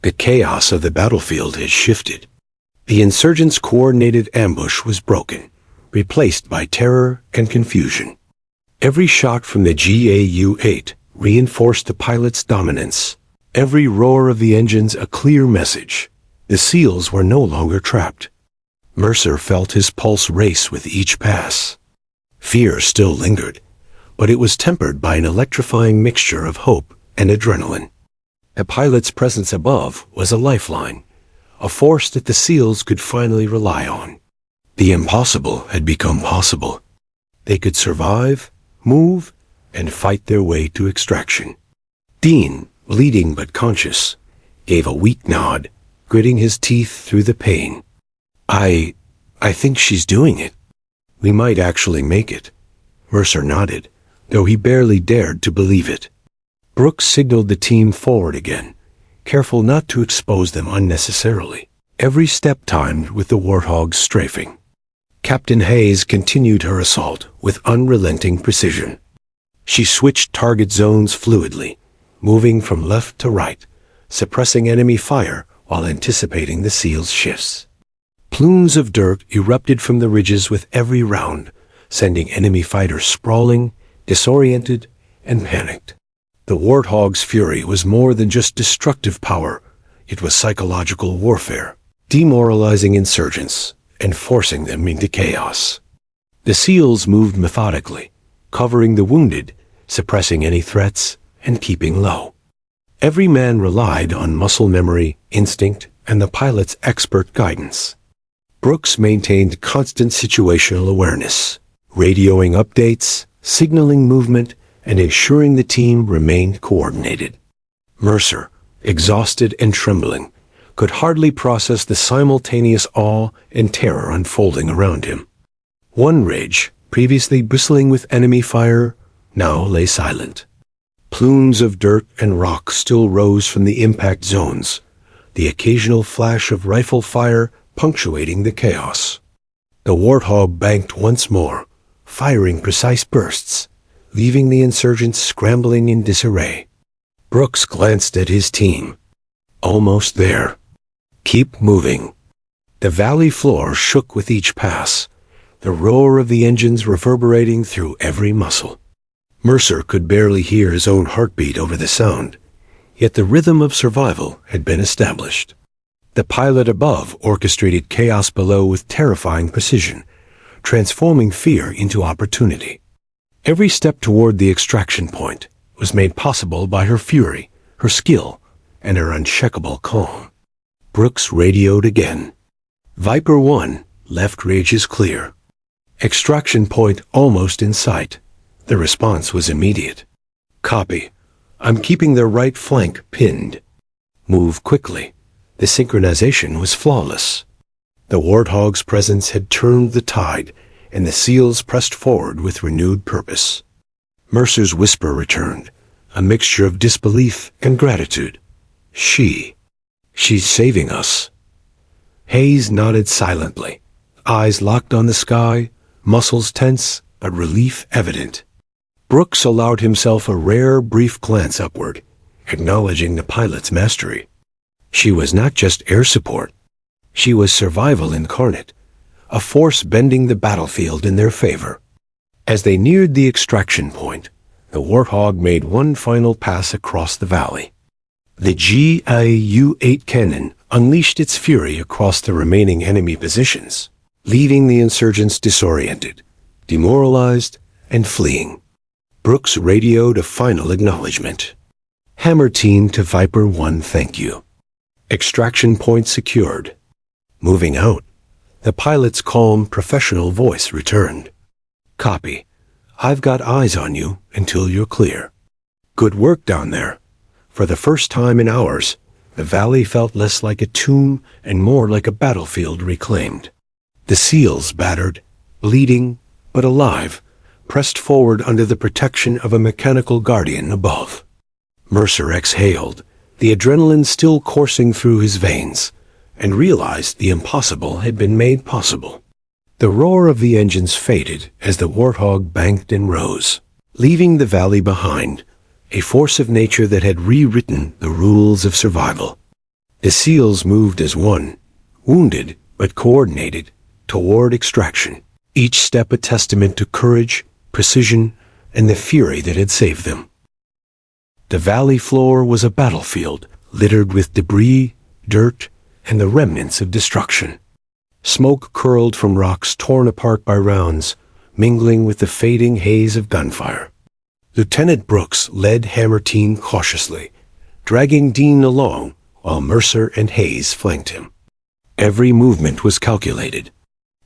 The chaos of the battlefield had shifted. The insurgents' coordinated ambush was broken, replaced by terror and confusion. Every shot from the GAU-8 reinforced the pilot's dominance, every roar of the engines a clear message. The SEALs were no longer trapped. Mercer felt his pulse race with each pass. Fear still lingered, but it was tempered by an electrifying mixture of hope and adrenaline. The pilot's presence above was a lifeline, a force that the SEALs could finally rely on. The impossible had become possible. They could survive, move, and fight their way to extraction. Dean, bleeding but conscious, gave a weak nod, gritting his teeth through the pain. I think she's doing it. We might actually make it. Mercer nodded, though he barely dared to believe it. Brooks signaled the team forward again, careful not to expose them unnecessarily, every step timed with the Warthog's strafing. Captain Hayes continued her assault with unrelenting precision. She switched target zones fluidly, moving from left to right, suppressing enemy fire while anticipating the SEALs' shifts. Plumes of dirt erupted from the ridges with every round, sending enemy fighters sprawling, disoriented, and panicked. The Warthog's fury was more than just destructive power. It was psychological warfare, demoralizing insurgents and forcing them into chaos. The SEALs moved methodically, covering the wounded, suppressing any threats, and keeping low. Every man relied on muscle memory, instinct, and the pilot's expert guidance. Brooks maintained constant situational awareness, radioing updates, signaling movement, and ensuring the team remained coordinated. Mercer, exhausted and trembling, could hardly process the simultaneous awe and terror unfolding around him. One ridge, previously bristling with enemy fire, now lay silent. Plumes of dirt and rock still rose from the impact zones, the occasional flash of rifle fire punctuating the chaos. The Warthog banked once more, firing precise bursts, leaving the insurgents scrambling in disarray. Brooks glanced at his team. Almost there. Keep moving. The valley floor shook with each pass, the roar of the engines reverberating through every muscle. Mercer could barely hear his own heartbeat over the sound, yet the rhythm of survival had been established. The pilot above orchestrated chaos below with terrifying precision, transforming fear into opportunity. Every step toward the extraction point was made possible by her fury, her skill, and her unshakable calm. Brooks radioed again. Viper 1, left ridge is clear. Extraction point almost in sight. The response was immediate. Copy. I'm keeping their right flank pinned. Move quickly. The synchronization was flawless. The Warthog's presence had turned the tide, and the SEALs pressed forward with renewed purpose. Mercer's whisper returned, a mixture of disbelief and gratitude. She's saving us. Hayes nodded silently, eyes locked on the sky, muscles tense, but relief evident. Brooks allowed himself a rare, brief glance upward, acknowledging the pilot's mastery. She was not just air support. She was survival incarnate, a force bending the battlefield in their favor. As they neared the extraction point, the Warthog made one final pass across the valley. The A-10 cannon unleashed its fury across the remaining enemy positions, leaving the insurgents disoriented, demoralized, and fleeing. Brooks radioed a final acknowledgement. Hammer Team to Viper 1, thank you. Extraction point secured. Moving out, the pilot's calm, professional voice returned. Copy. I've got eyes on you until you're clear. Good work down there. For the first time in hours, the valley felt less like a tomb and more like a battlefield reclaimed. The SEALs, battered, bleeding, but alive, pressed forward under the protection of a mechanical guardian above. Mercer exhaled, the adrenaline still coursing through his veins, and realized the impossible had been made possible. The roar of the engines faded as the Warthog banked and rose, leaving the valley behind, a force of nature that had rewritten the rules of survival. The SEALs moved as one, wounded but coordinated, toward extraction, each step a testament to courage, precision, and the fury that had saved them. The valley floor was a battlefield littered with debris, dirt, and the remnants of destruction. Smoke curled from rocks torn apart by rounds, mingling with the fading haze of gunfire. Lieutenant Brooks led Hammer Team cautiously, dragging Dean along while Mercer and Hayes flanked him. Every movement was calculated.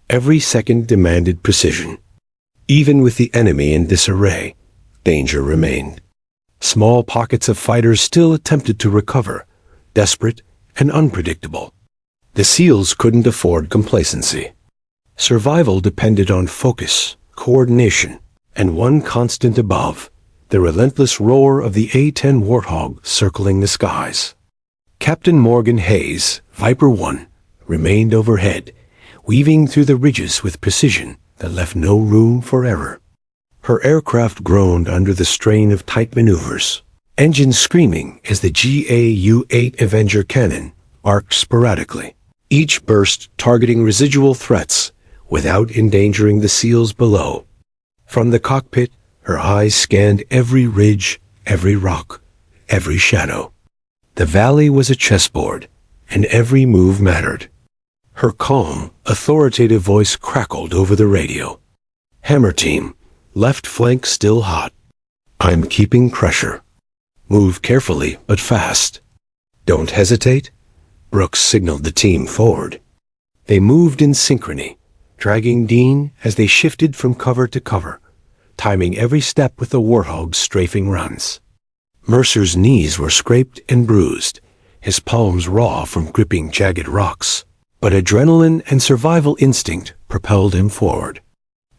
Every second demanded precision. Even with the enemy in disarray, danger remained. Small pockets of fighters still attempted to recover, desperate and unpredictable. The SEALs couldn't afford complacency. Survival depended on focus, coordination, and one constant above, the relentless roar of the A-10 Warthog circling the skies. Captain Morgan Hayes, Viper 1, remained overhead, weaving through the ridges with precision that left no room for error. Her aircraft groaned under the strain of tight maneuvers, engines screaming as the GAU-8 Avenger cannon arced sporadically, each burst targeting residual threats without endangering the SEALs below. From the cockpit, her eyes scanned every ridge, every rock, every shadow. The valley was a chessboard, and every move mattered. Her calm, authoritative voice crackled over the radio. Hammer Team, left flank still hot. I'm keeping pressure. Move carefully but fast. Don't hesitate. Brooks signaled the team forward. They moved in synchrony, dragging Dean as they shifted from cover to cover, timing every step with the Warthog's strafing runs. Mercer's knees were scraped and bruised, his palms raw from gripping jagged rocks, but adrenaline and survival instinct propelled him forward.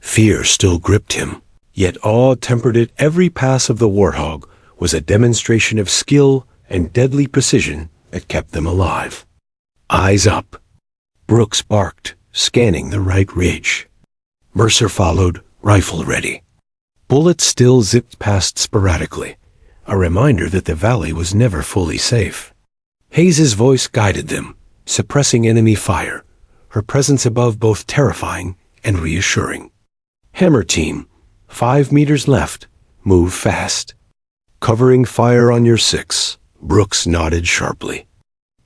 Fear still gripped him, yet awe tempered it. Every pass of the Warthog was a demonstration of skill and deadly precision that kept them alive. Eyes up. Brooks barked, scanning the right ridge. Mercer followed, rifle ready. Bullets still zipped past sporadically, a reminder that the valley was never fully safe. Hayes's voice guided them, suppressing enemy fire, her presence above both terrifying and reassuring. Hammer Team, 5 meters left, move fast. Covering fire on your 6, Brooks nodded sharply.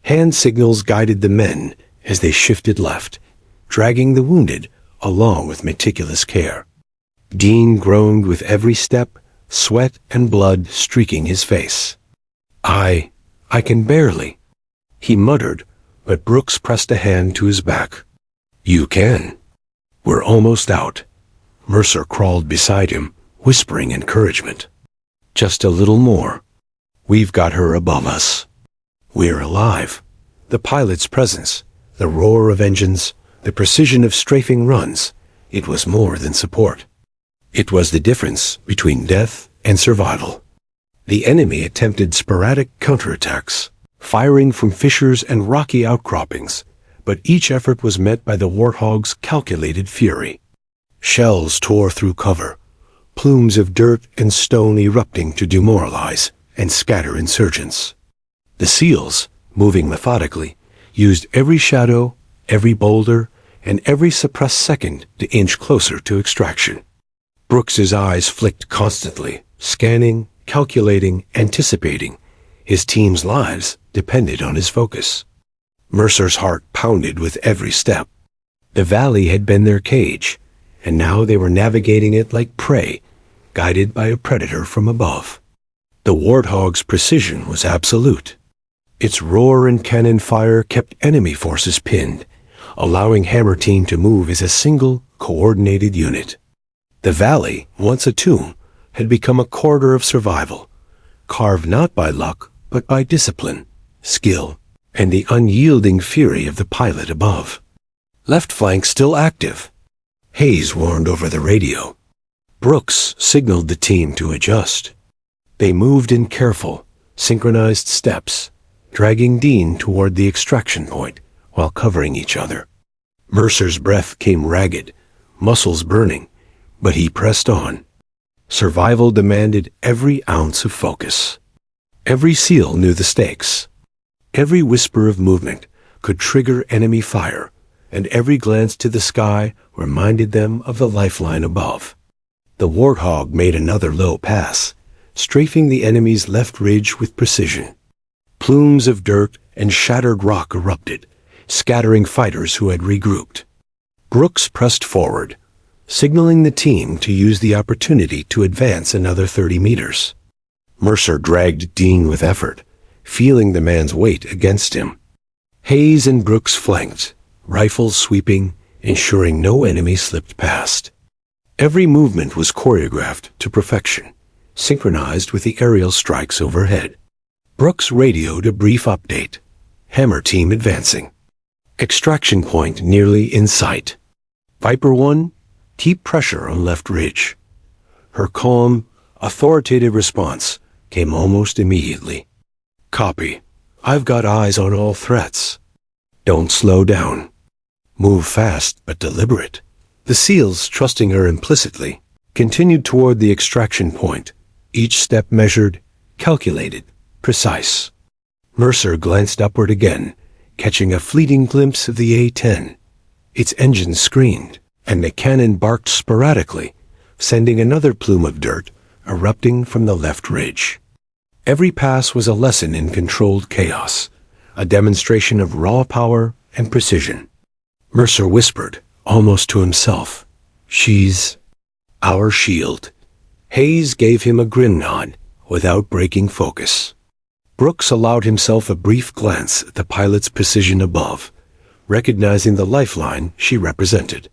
Hand signals guided the men as they shifted left, dragging the wounded along with meticulous care. Dean groaned with every step, sweat and blood streaking his face. I can barely, he muttered, but Brooks pressed a hand to his back. You can. We're almost out. Mercer crawled beside him, whispering encouragement. Just a little more. We've got her above us. We're alive. The pilot's presence, the roar of engines, the precision of strafing runs, it was more than support. It was the difference between death and survival. The enemy attempted sporadic counterattacks, firing from fissures and rocky outcroppings, but each effort was met by the Warthog's calculated fury. Shells tore through cover, plumes of dirt and stone erupting to demoralize and scatter insurgents. The SEALs, moving methodically, used every shadow, every boulder, and every suppressed second to inch closer to extraction. Brooks's eyes flicked constantly, scanning, calculating, anticipating. His team's lives depended on his focus. Mercer's heart pounded with every step. The valley had been their cage, and now they were navigating it like prey, guided by a predator from above. The Warthog's precision was absolute. Its roar and cannon fire kept enemy forces pinned, allowing Hammer Team to move as a single, coordinated unit. The valley, once a tomb, had become a corridor of survival, carved not by luck, but by discipline, skill, and the unyielding fury of the pilot above. Left flank still active. Hayes warned over the radio. Brooks signaled the team to adjust. They moved in careful, synchronized steps, dragging Dean toward the extraction point while covering each other. Mercer's breath came ragged, muscles burning, but he pressed on. Survival demanded every ounce of focus. Every SEAL knew the stakes. Every whisper of movement could trigger enemy fire, and every glance to the sky reminded them of the lifeline above. The Warthog made another low pass, strafing the enemy's left ridge with precision. Plumes of dirt and shattered rock erupted, scattering fighters who had regrouped. Brooks pressed forward, signaling the team to use the opportunity to advance another 30 meters. Mercer dragged Dean with effort, feeling the man's weight against him. Hayes and Brooks flanked, rifles sweeping, ensuring no enemy slipped past. Every movement was choreographed to perfection, synchronized with the aerial strikes overhead. Brooks radioed a brief update. Hammer Team advancing. Extraction point nearly in sight. Viper 1, keep pressure on left ridge. Her calm, authoritative response came almost immediately. Copy. I've got eyes on all threats. Don't slow down. Move fast but deliberate. The SEALs, trusting her implicitly, continued toward the extraction point, each step measured, calculated, precise. Mercer glanced upward again, catching a fleeting glimpse of the A-10. Its engine screamed, and the cannon barked sporadically, sending another plume of dirt erupting from the left ridge. Every pass was a lesson in controlled chaos, a demonstration of raw power and precision. Mercer whispered, almost to himself, "She's our shield." Hayes gave him a grim nod, without breaking focus. Brooks allowed himself a brief glance at the pilot's precision above, recognizing the lifeline she represented.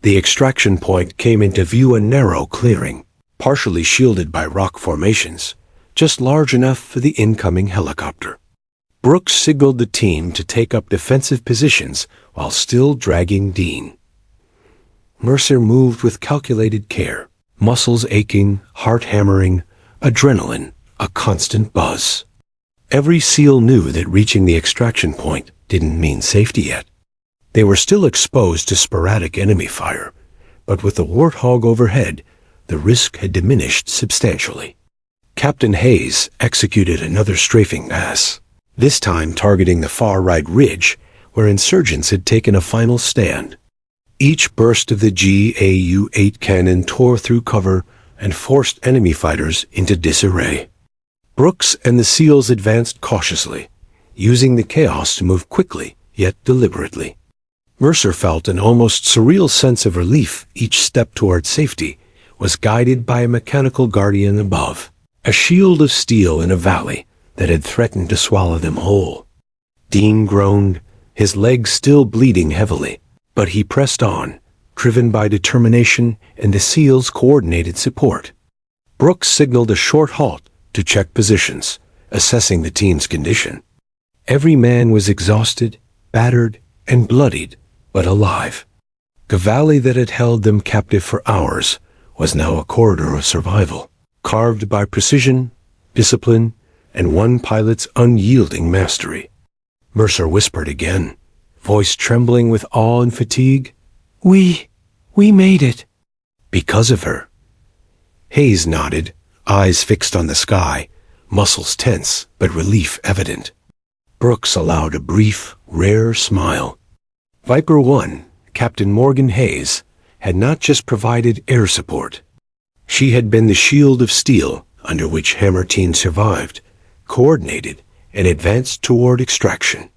The extraction point came into view, a narrow clearing, partially shielded by rock formations, just large enough for the incoming helicopter. Brooks signaled the team to take up defensive positions while still dragging Dean. Mercer moved with calculated care, muscles aching, heart hammering, adrenaline a constant buzz. Every SEAL knew that reaching the extraction point didn't mean safety yet. They were still exposed to sporadic enemy fire, but with the Warthog overhead, the risk had diminished substantially. Captain Hayes executed another strafing pass, this time targeting the far right ridge, where insurgents had taken a final stand. Each burst of the GAU-8 cannon tore through cover and forced enemy fighters into disarray. Brooks and the SEALs advanced cautiously, using the chaos to move quickly yet deliberately. Mercer felt an almost surreal sense of relief. Each step toward safety was guided by a mechanical guardian above, a shield of steel in a valley that had threatened to swallow them whole. Dean groaned, his legs still bleeding heavily, but he pressed on, driven by determination and the SEALs' coordinated support. Brooks signaled a short halt to check positions, assessing the team's condition. Every man was exhausted, battered, and bloodied, but alive. The valley that had held them captive for hours was now a corridor of survival, carved by precision, discipline, and one pilot's unyielding mastery. Mercer whispered again, voice trembling with awe and fatigue, We made it." Because of her. Hayes nodded, eyes fixed on the sky, muscles tense but relief evident. Brooks allowed a brief, rare smile. Viper 1, Captain Morgan Hayes, had not just provided air support. She had been the shield of steel under which Hammer-Teen survived, coordinated, and advanced toward extraction.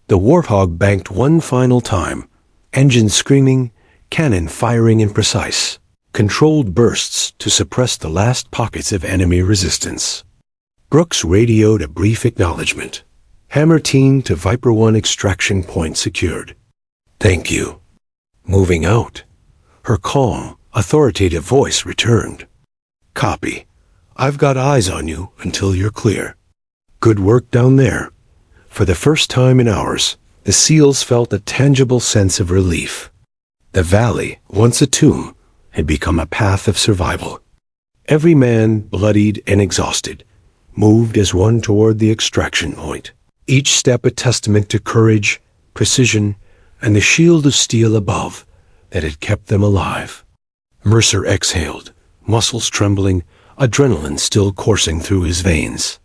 The Warthog banked one final time, engines screaming, cannon firing imprecise, controlled bursts to suppress the last pockets of enemy resistance. Brooks radioed a brief acknowledgement. Hammer-Teen to Viper 1 extraction point secured. Thank you. Moving out. Her calm, authoritative voice returned. Copy. I've got eyes on you until you're clear. Good work down there. For the first time in hours, the SEALs felt a tangible sense of relief. The valley, once a tomb, had become a path of survival. Every man, bloodied and exhausted, moved as one toward the extraction point, each step a testament to courage, precision, and the shield of steel above that had kept them alive. Mercer exhaled, muscles trembling, adrenaline still coursing through his veins.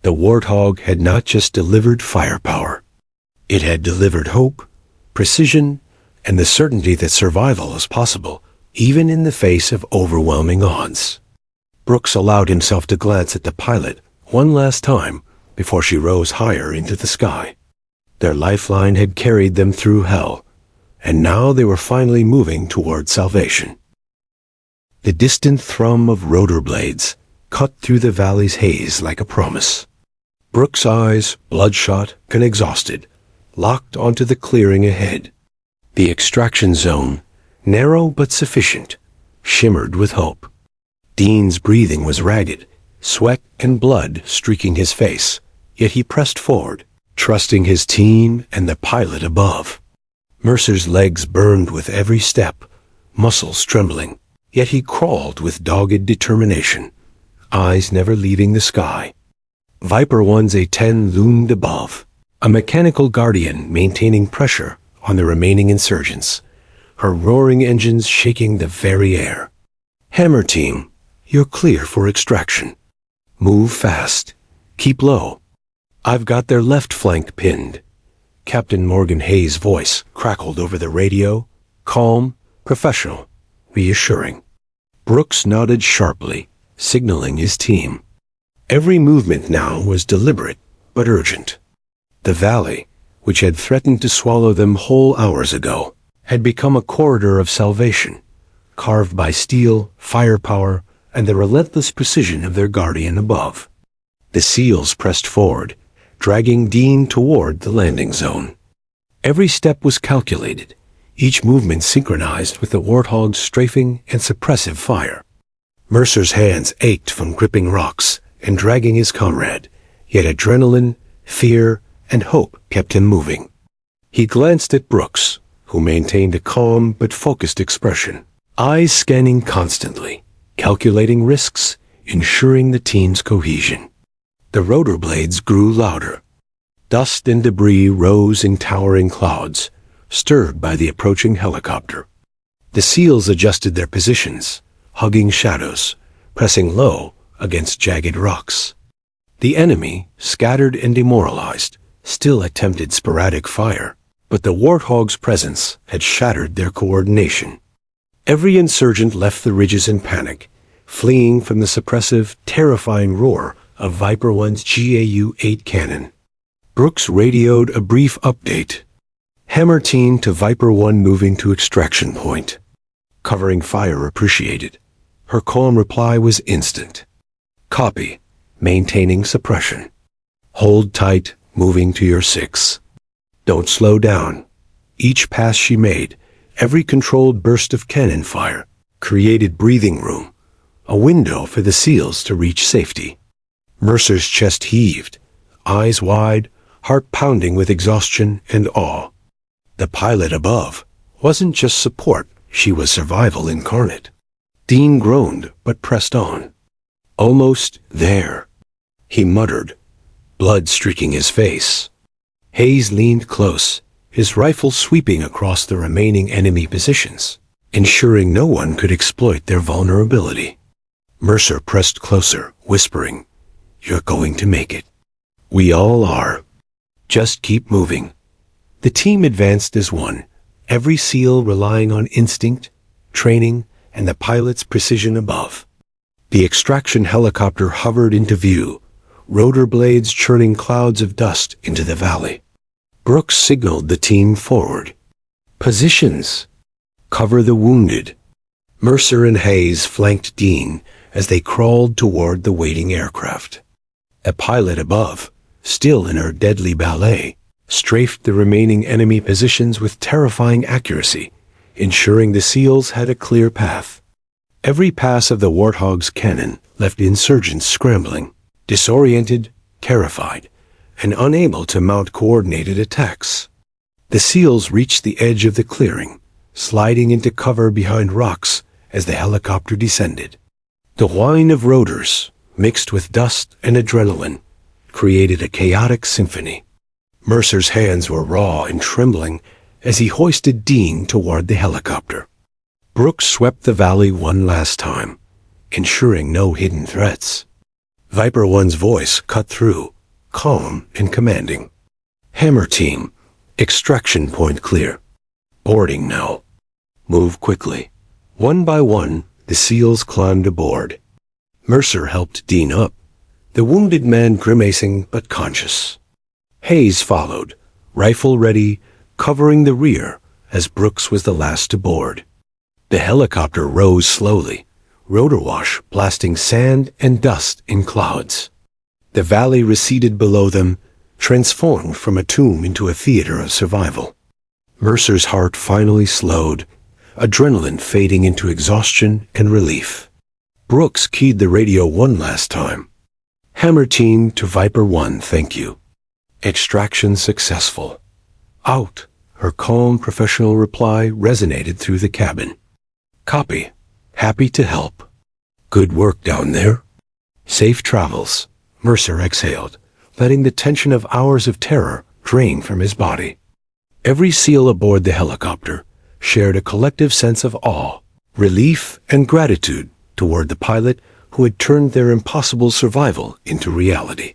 The Warthog had not just delivered firepower. It had delivered hope, precision, and the certainty that survival is possible, even in the face of overwhelming odds. Brooks allowed himself to glance at the pilot one last time before she rose higher into the sky. Their lifeline had carried them through hell, and now they were finally moving toward salvation. The distant thrum of rotor blades cut through the valley's haze like a promise. Brooks' eyes, bloodshot and exhausted, locked onto the clearing ahead. The extraction zone, narrow but sufficient, shimmered with hope. Dean's breathing was ragged, sweat and blood streaking his face, yet he pressed forward, trusting his team and the pilot above. Mercer's legs burned with every step, muscles trembling, yet he crawled with dogged determination, eyes never leaving the sky. Viper 1's A-10 loomed above, a mechanical guardian maintaining pressure on the remaining insurgents, her roaring engines shaking the very air. Hammer Team, you're clear for extraction. Move fast. Keep low. I've got their left flank pinned. Captain Morgan Hayes' voice crackled over the radio, calm, professional, reassuring. Brooks nodded sharply, signaling his team. Every movement now was deliberate but urgent. The valley, which had threatened to swallow them whole hours ago, had become a corridor of salvation, carved by steel, firepower, and the relentless precision of their guardian above. The SEALs pressed forward, dragging Dean toward the landing zone. Every step was calculated, each movement synchronized with the Warthog's strafing and suppressive fire. Mercer's hands ached from gripping rocks and dragging his comrade, yet adrenaline, fear, and hope kept him moving. He glanced at Brooks, who maintained a calm but focused expression, eyes scanning constantly, calculating risks, ensuring the team's cohesion. The rotor blades grew louder. Dust and debris rose in towering clouds, stirred by the approaching helicopter. The SEALs adjusted their positions, hugging shadows, pressing low against jagged rocks. The enemy, scattered and demoralized, still attempted sporadic fire, but the Warthog's presence had shattered their coordination. Every insurgent left the ridges in panic, fleeing from the suppressive, terrifying roar of Viper 1's GAU-8 cannon. Brooks radioed a brief update. Hammer-Teen to Viper 1 moving to extraction point. Covering fire appreciated. Her calm reply was instant. Copy. Maintaining suppression. Hold tight, moving to your 6. Don't slow down. Each pass she made, every controlled burst of cannon fire, created breathing room, a window for the SEALs to reach safety. Mercer's chest heaved, eyes wide, heart pounding with exhaustion and awe. The pilot above wasn't just support, she was survival incarnate. Dean groaned but pressed on. Almost there. He muttered, blood streaking his face. Hayes leaned close, his rifle sweeping across the remaining enemy positions. ensuring no one could exploit their vulnerability. Mercer pressed closer, whispering, "You're going to make it. We all are. Just keep moving." The team advanced as one, every SEAL relying on instinct, training, and the pilot's precision above. The extraction helicopter hovered into view, rotor blades churning clouds of dust into the valley. Brooks signaled the team forward. "Positions. Cover the wounded." Mercer and Hayes flanked Dean as they crawled toward the waiting aircraft. A pilot above, still in her deadly ballet, strafed the remaining enemy positions with terrifying accuracy, ensuring the SEALs had a clear path. Every pass of the Warthog's cannon left insurgents scrambling, disoriented, terrified, and unable to mount coordinated attacks. The SEALs reached the edge of the clearing, sliding into cover behind rocks as the helicopter descended. The whine of rotors, mixed with dust and adrenaline, created a chaotic symphony. Mercer's hands were raw and trembling as he hoisted Dean toward the helicopter. Brooks swept the valley one last time, ensuring no hidden threats. Viper One's voice cut through, calm and commanding. "Hammer team, extraction point clear. Boarding now. Move quickly." One by one, the SEALs climbed aboard. Mercer helped Dean up, the wounded man grimacing but conscious. Hayes followed, rifle ready, covering the rear as Brooks was the last to board. The helicopter rose slowly, rotor wash blasting sand and dust in clouds. The valley receded below them, transformed from a tomb into a theater of survival. Mercer's heart finally slowed, adrenaline fading into exhaustion and relief. Brooks keyed the radio one last time. "Hammer team to Viper 1, thank you. Extraction successful. Out." Her calm, professional reply resonated through the cabin. "Copy. Happy to help. Good work down there." "Safe travels." Mercer exhaled, letting the tension of hours of terror drain from his body. Every SEAL aboard the helicopter shared a collective sense of awe, relief, and gratitude toward the pilot who had turned their impossible survival into reality.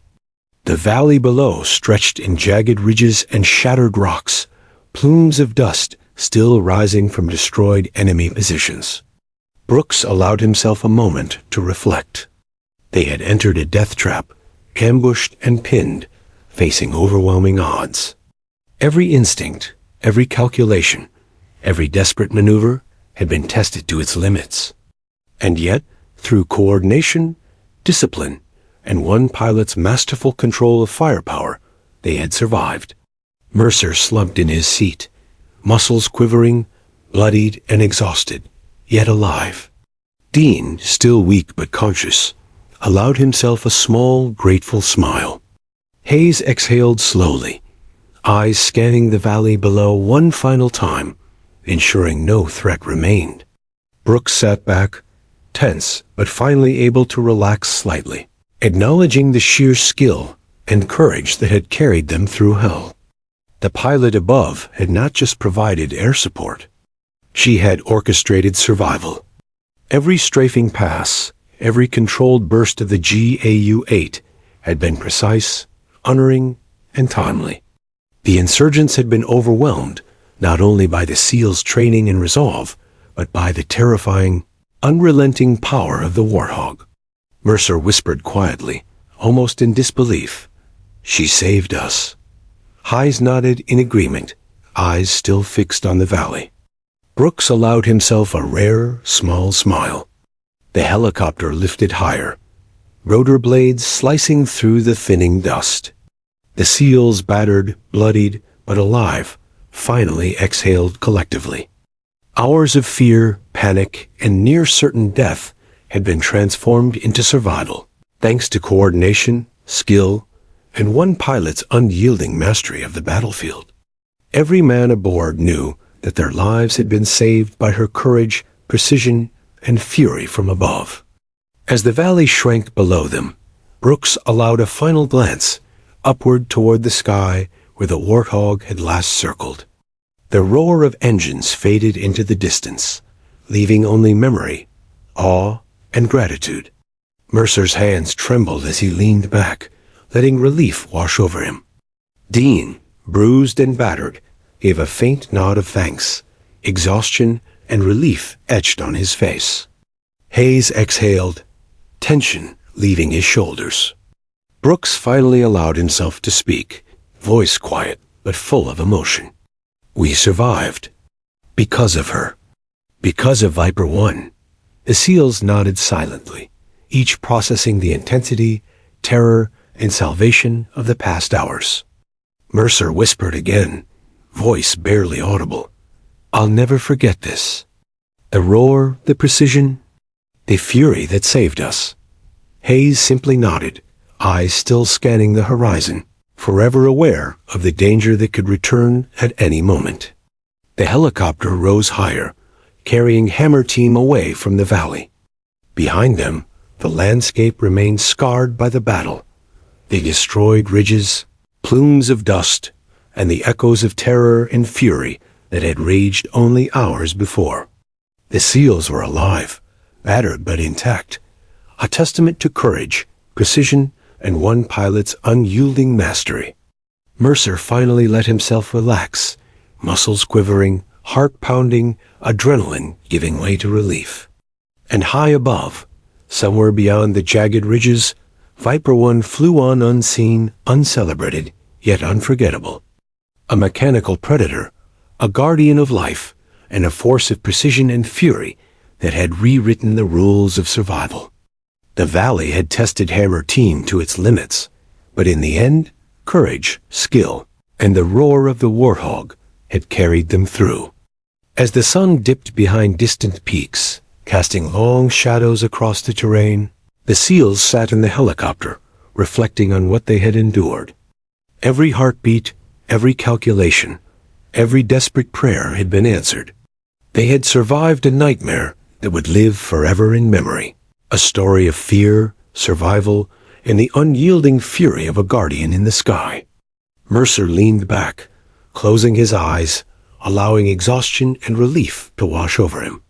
The valley below stretched in jagged ridges and shattered rocks, plumes of dust still rising from destroyed enemy positions. Brooks allowed himself a moment to reflect. They had entered a death trap, ambushed and pinned, facing overwhelming odds. Every instinct, every calculation, every desperate maneuver had been tested to its limits. And yet, through coordination, discipline, and one pilot's masterful control of firepower, they had survived. Mercer slumped in his seat, muscles quivering, bloodied and exhausted, yet alive. Dean, still weak but conscious, allowed himself a small, grateful smile. Hayes exhaled slowly, eyes scanning the valley below one final time, ensuring no threat remained. Brooks sat back, tense but finally able to relax slightly, acknowledging the sheer skill and courage that had carried them through hell. The pilot above had not just provided air support. She had orchestrated survival. Every strafing pass, every controlled burst of the GAU-8 had been precise, unerring, and timely. The insurgents had been overwhelmed not only by the SEALs' training and resolve, but by the terrifying, unrelenting power of the Warthog. Mercer whispered quietly, almost in disbelief, "She saved us." Hayes nodded in agreement, eyes still fixed on the valley. Brooks allowed himself a rare, small smile. The helicopter lifted higher, rotor blades slicing through the thinning dust. The SEALs, battered, bloodied, but alive, finally exhaled collectively. Hours of fear, panic, and near-certain death had been transformed into survival, thanks to coordination, skill, and one pilot's unyielding mastery of the battlefield. Every man aboard knew that their lives had been saved by her courage, precision, and fury from above. As the valley shrank below them, Brooks allowed a final glance upward toward the sky where the Warthog had last circled. The roar of engines faded into the distance, leaving only memory, awe, and gratitude. Mercer's hands trembled as he leaned back, letting relief wash over him. Dean, bruised and battered, gave a faint nod of thanks, exhaustion and relief etched on his face. Hayes exhaled, tension leaving his shoulders. Brooks finally allowed himself to speak, voice quiet but full of emotion. "We survived. Because of her. Because of Viper 1. The SEALs nodded silently, each processing the intensity, terror, and salvation of the past hours. Mercer whispered again, voice barely audible. "I'll never forget this. The roar, the precision, the fury that saved us." Hayes simply nodded, eyes still scanning the horizon, forever aware of the danger that could return at any moment. The helicopter rose higher, carrying Hammer Team away from the valley. Behind them, the landscape remained scarred by the battle. The destroyed ridges, plumes of dust, and the echoes of terror and fury that had raged only hours before. The SEALs were alive, battered but intact, a testament to courage, precision, and one pilot's unyielding mastery. Mercer finally let himself relax, muscles quivering, heart pounding, adrenaline giving way to relief. And high above, somewhere beyond the jagged ridges, Viper 1 flew on unseen, uncelebrated, yet unforgettable. A mechanical predator, a guardian of life, and a force of precision and fury that had rewritten the rules of survival. The valley had tested Hammer Team to its limits, but in the end, courage, skill, and the roar of the Warthog had carried them through. As the sun dipped behind distant peaks, casting long shadows across the terrain, the SEALs sat in the helicopter, reflecting on what they had endured. Every heartbeat, every calculation, every desperate prayer had been answered. They had survived a nightmare that would live forever in memory, a story of fear, survival, and the unyielding fury of a guardian in the sky. Mercer leaned back, closing his eyes, allowing exhaustion and relief to wash over him.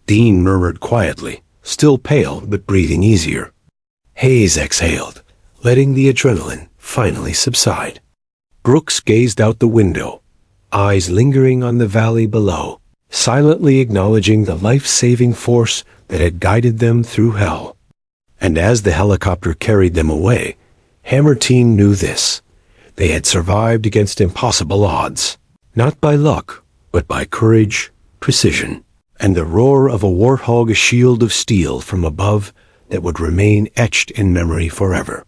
Dean murmured quietly, still pale but breathing easier. Hayes exhaled, letting the adrenaline finally subside. Brooks gazed out the window, eyes lingering on the valley below, silently acknowledging the life-saving force that had guided them through hell. And as the helicopter carried them away, Hammer Team knew this. They had survived against impossible odds, not by luck, but by courage, precision, and the roar of a Warthog, a shield of steel from above that would remain etched in memory forever.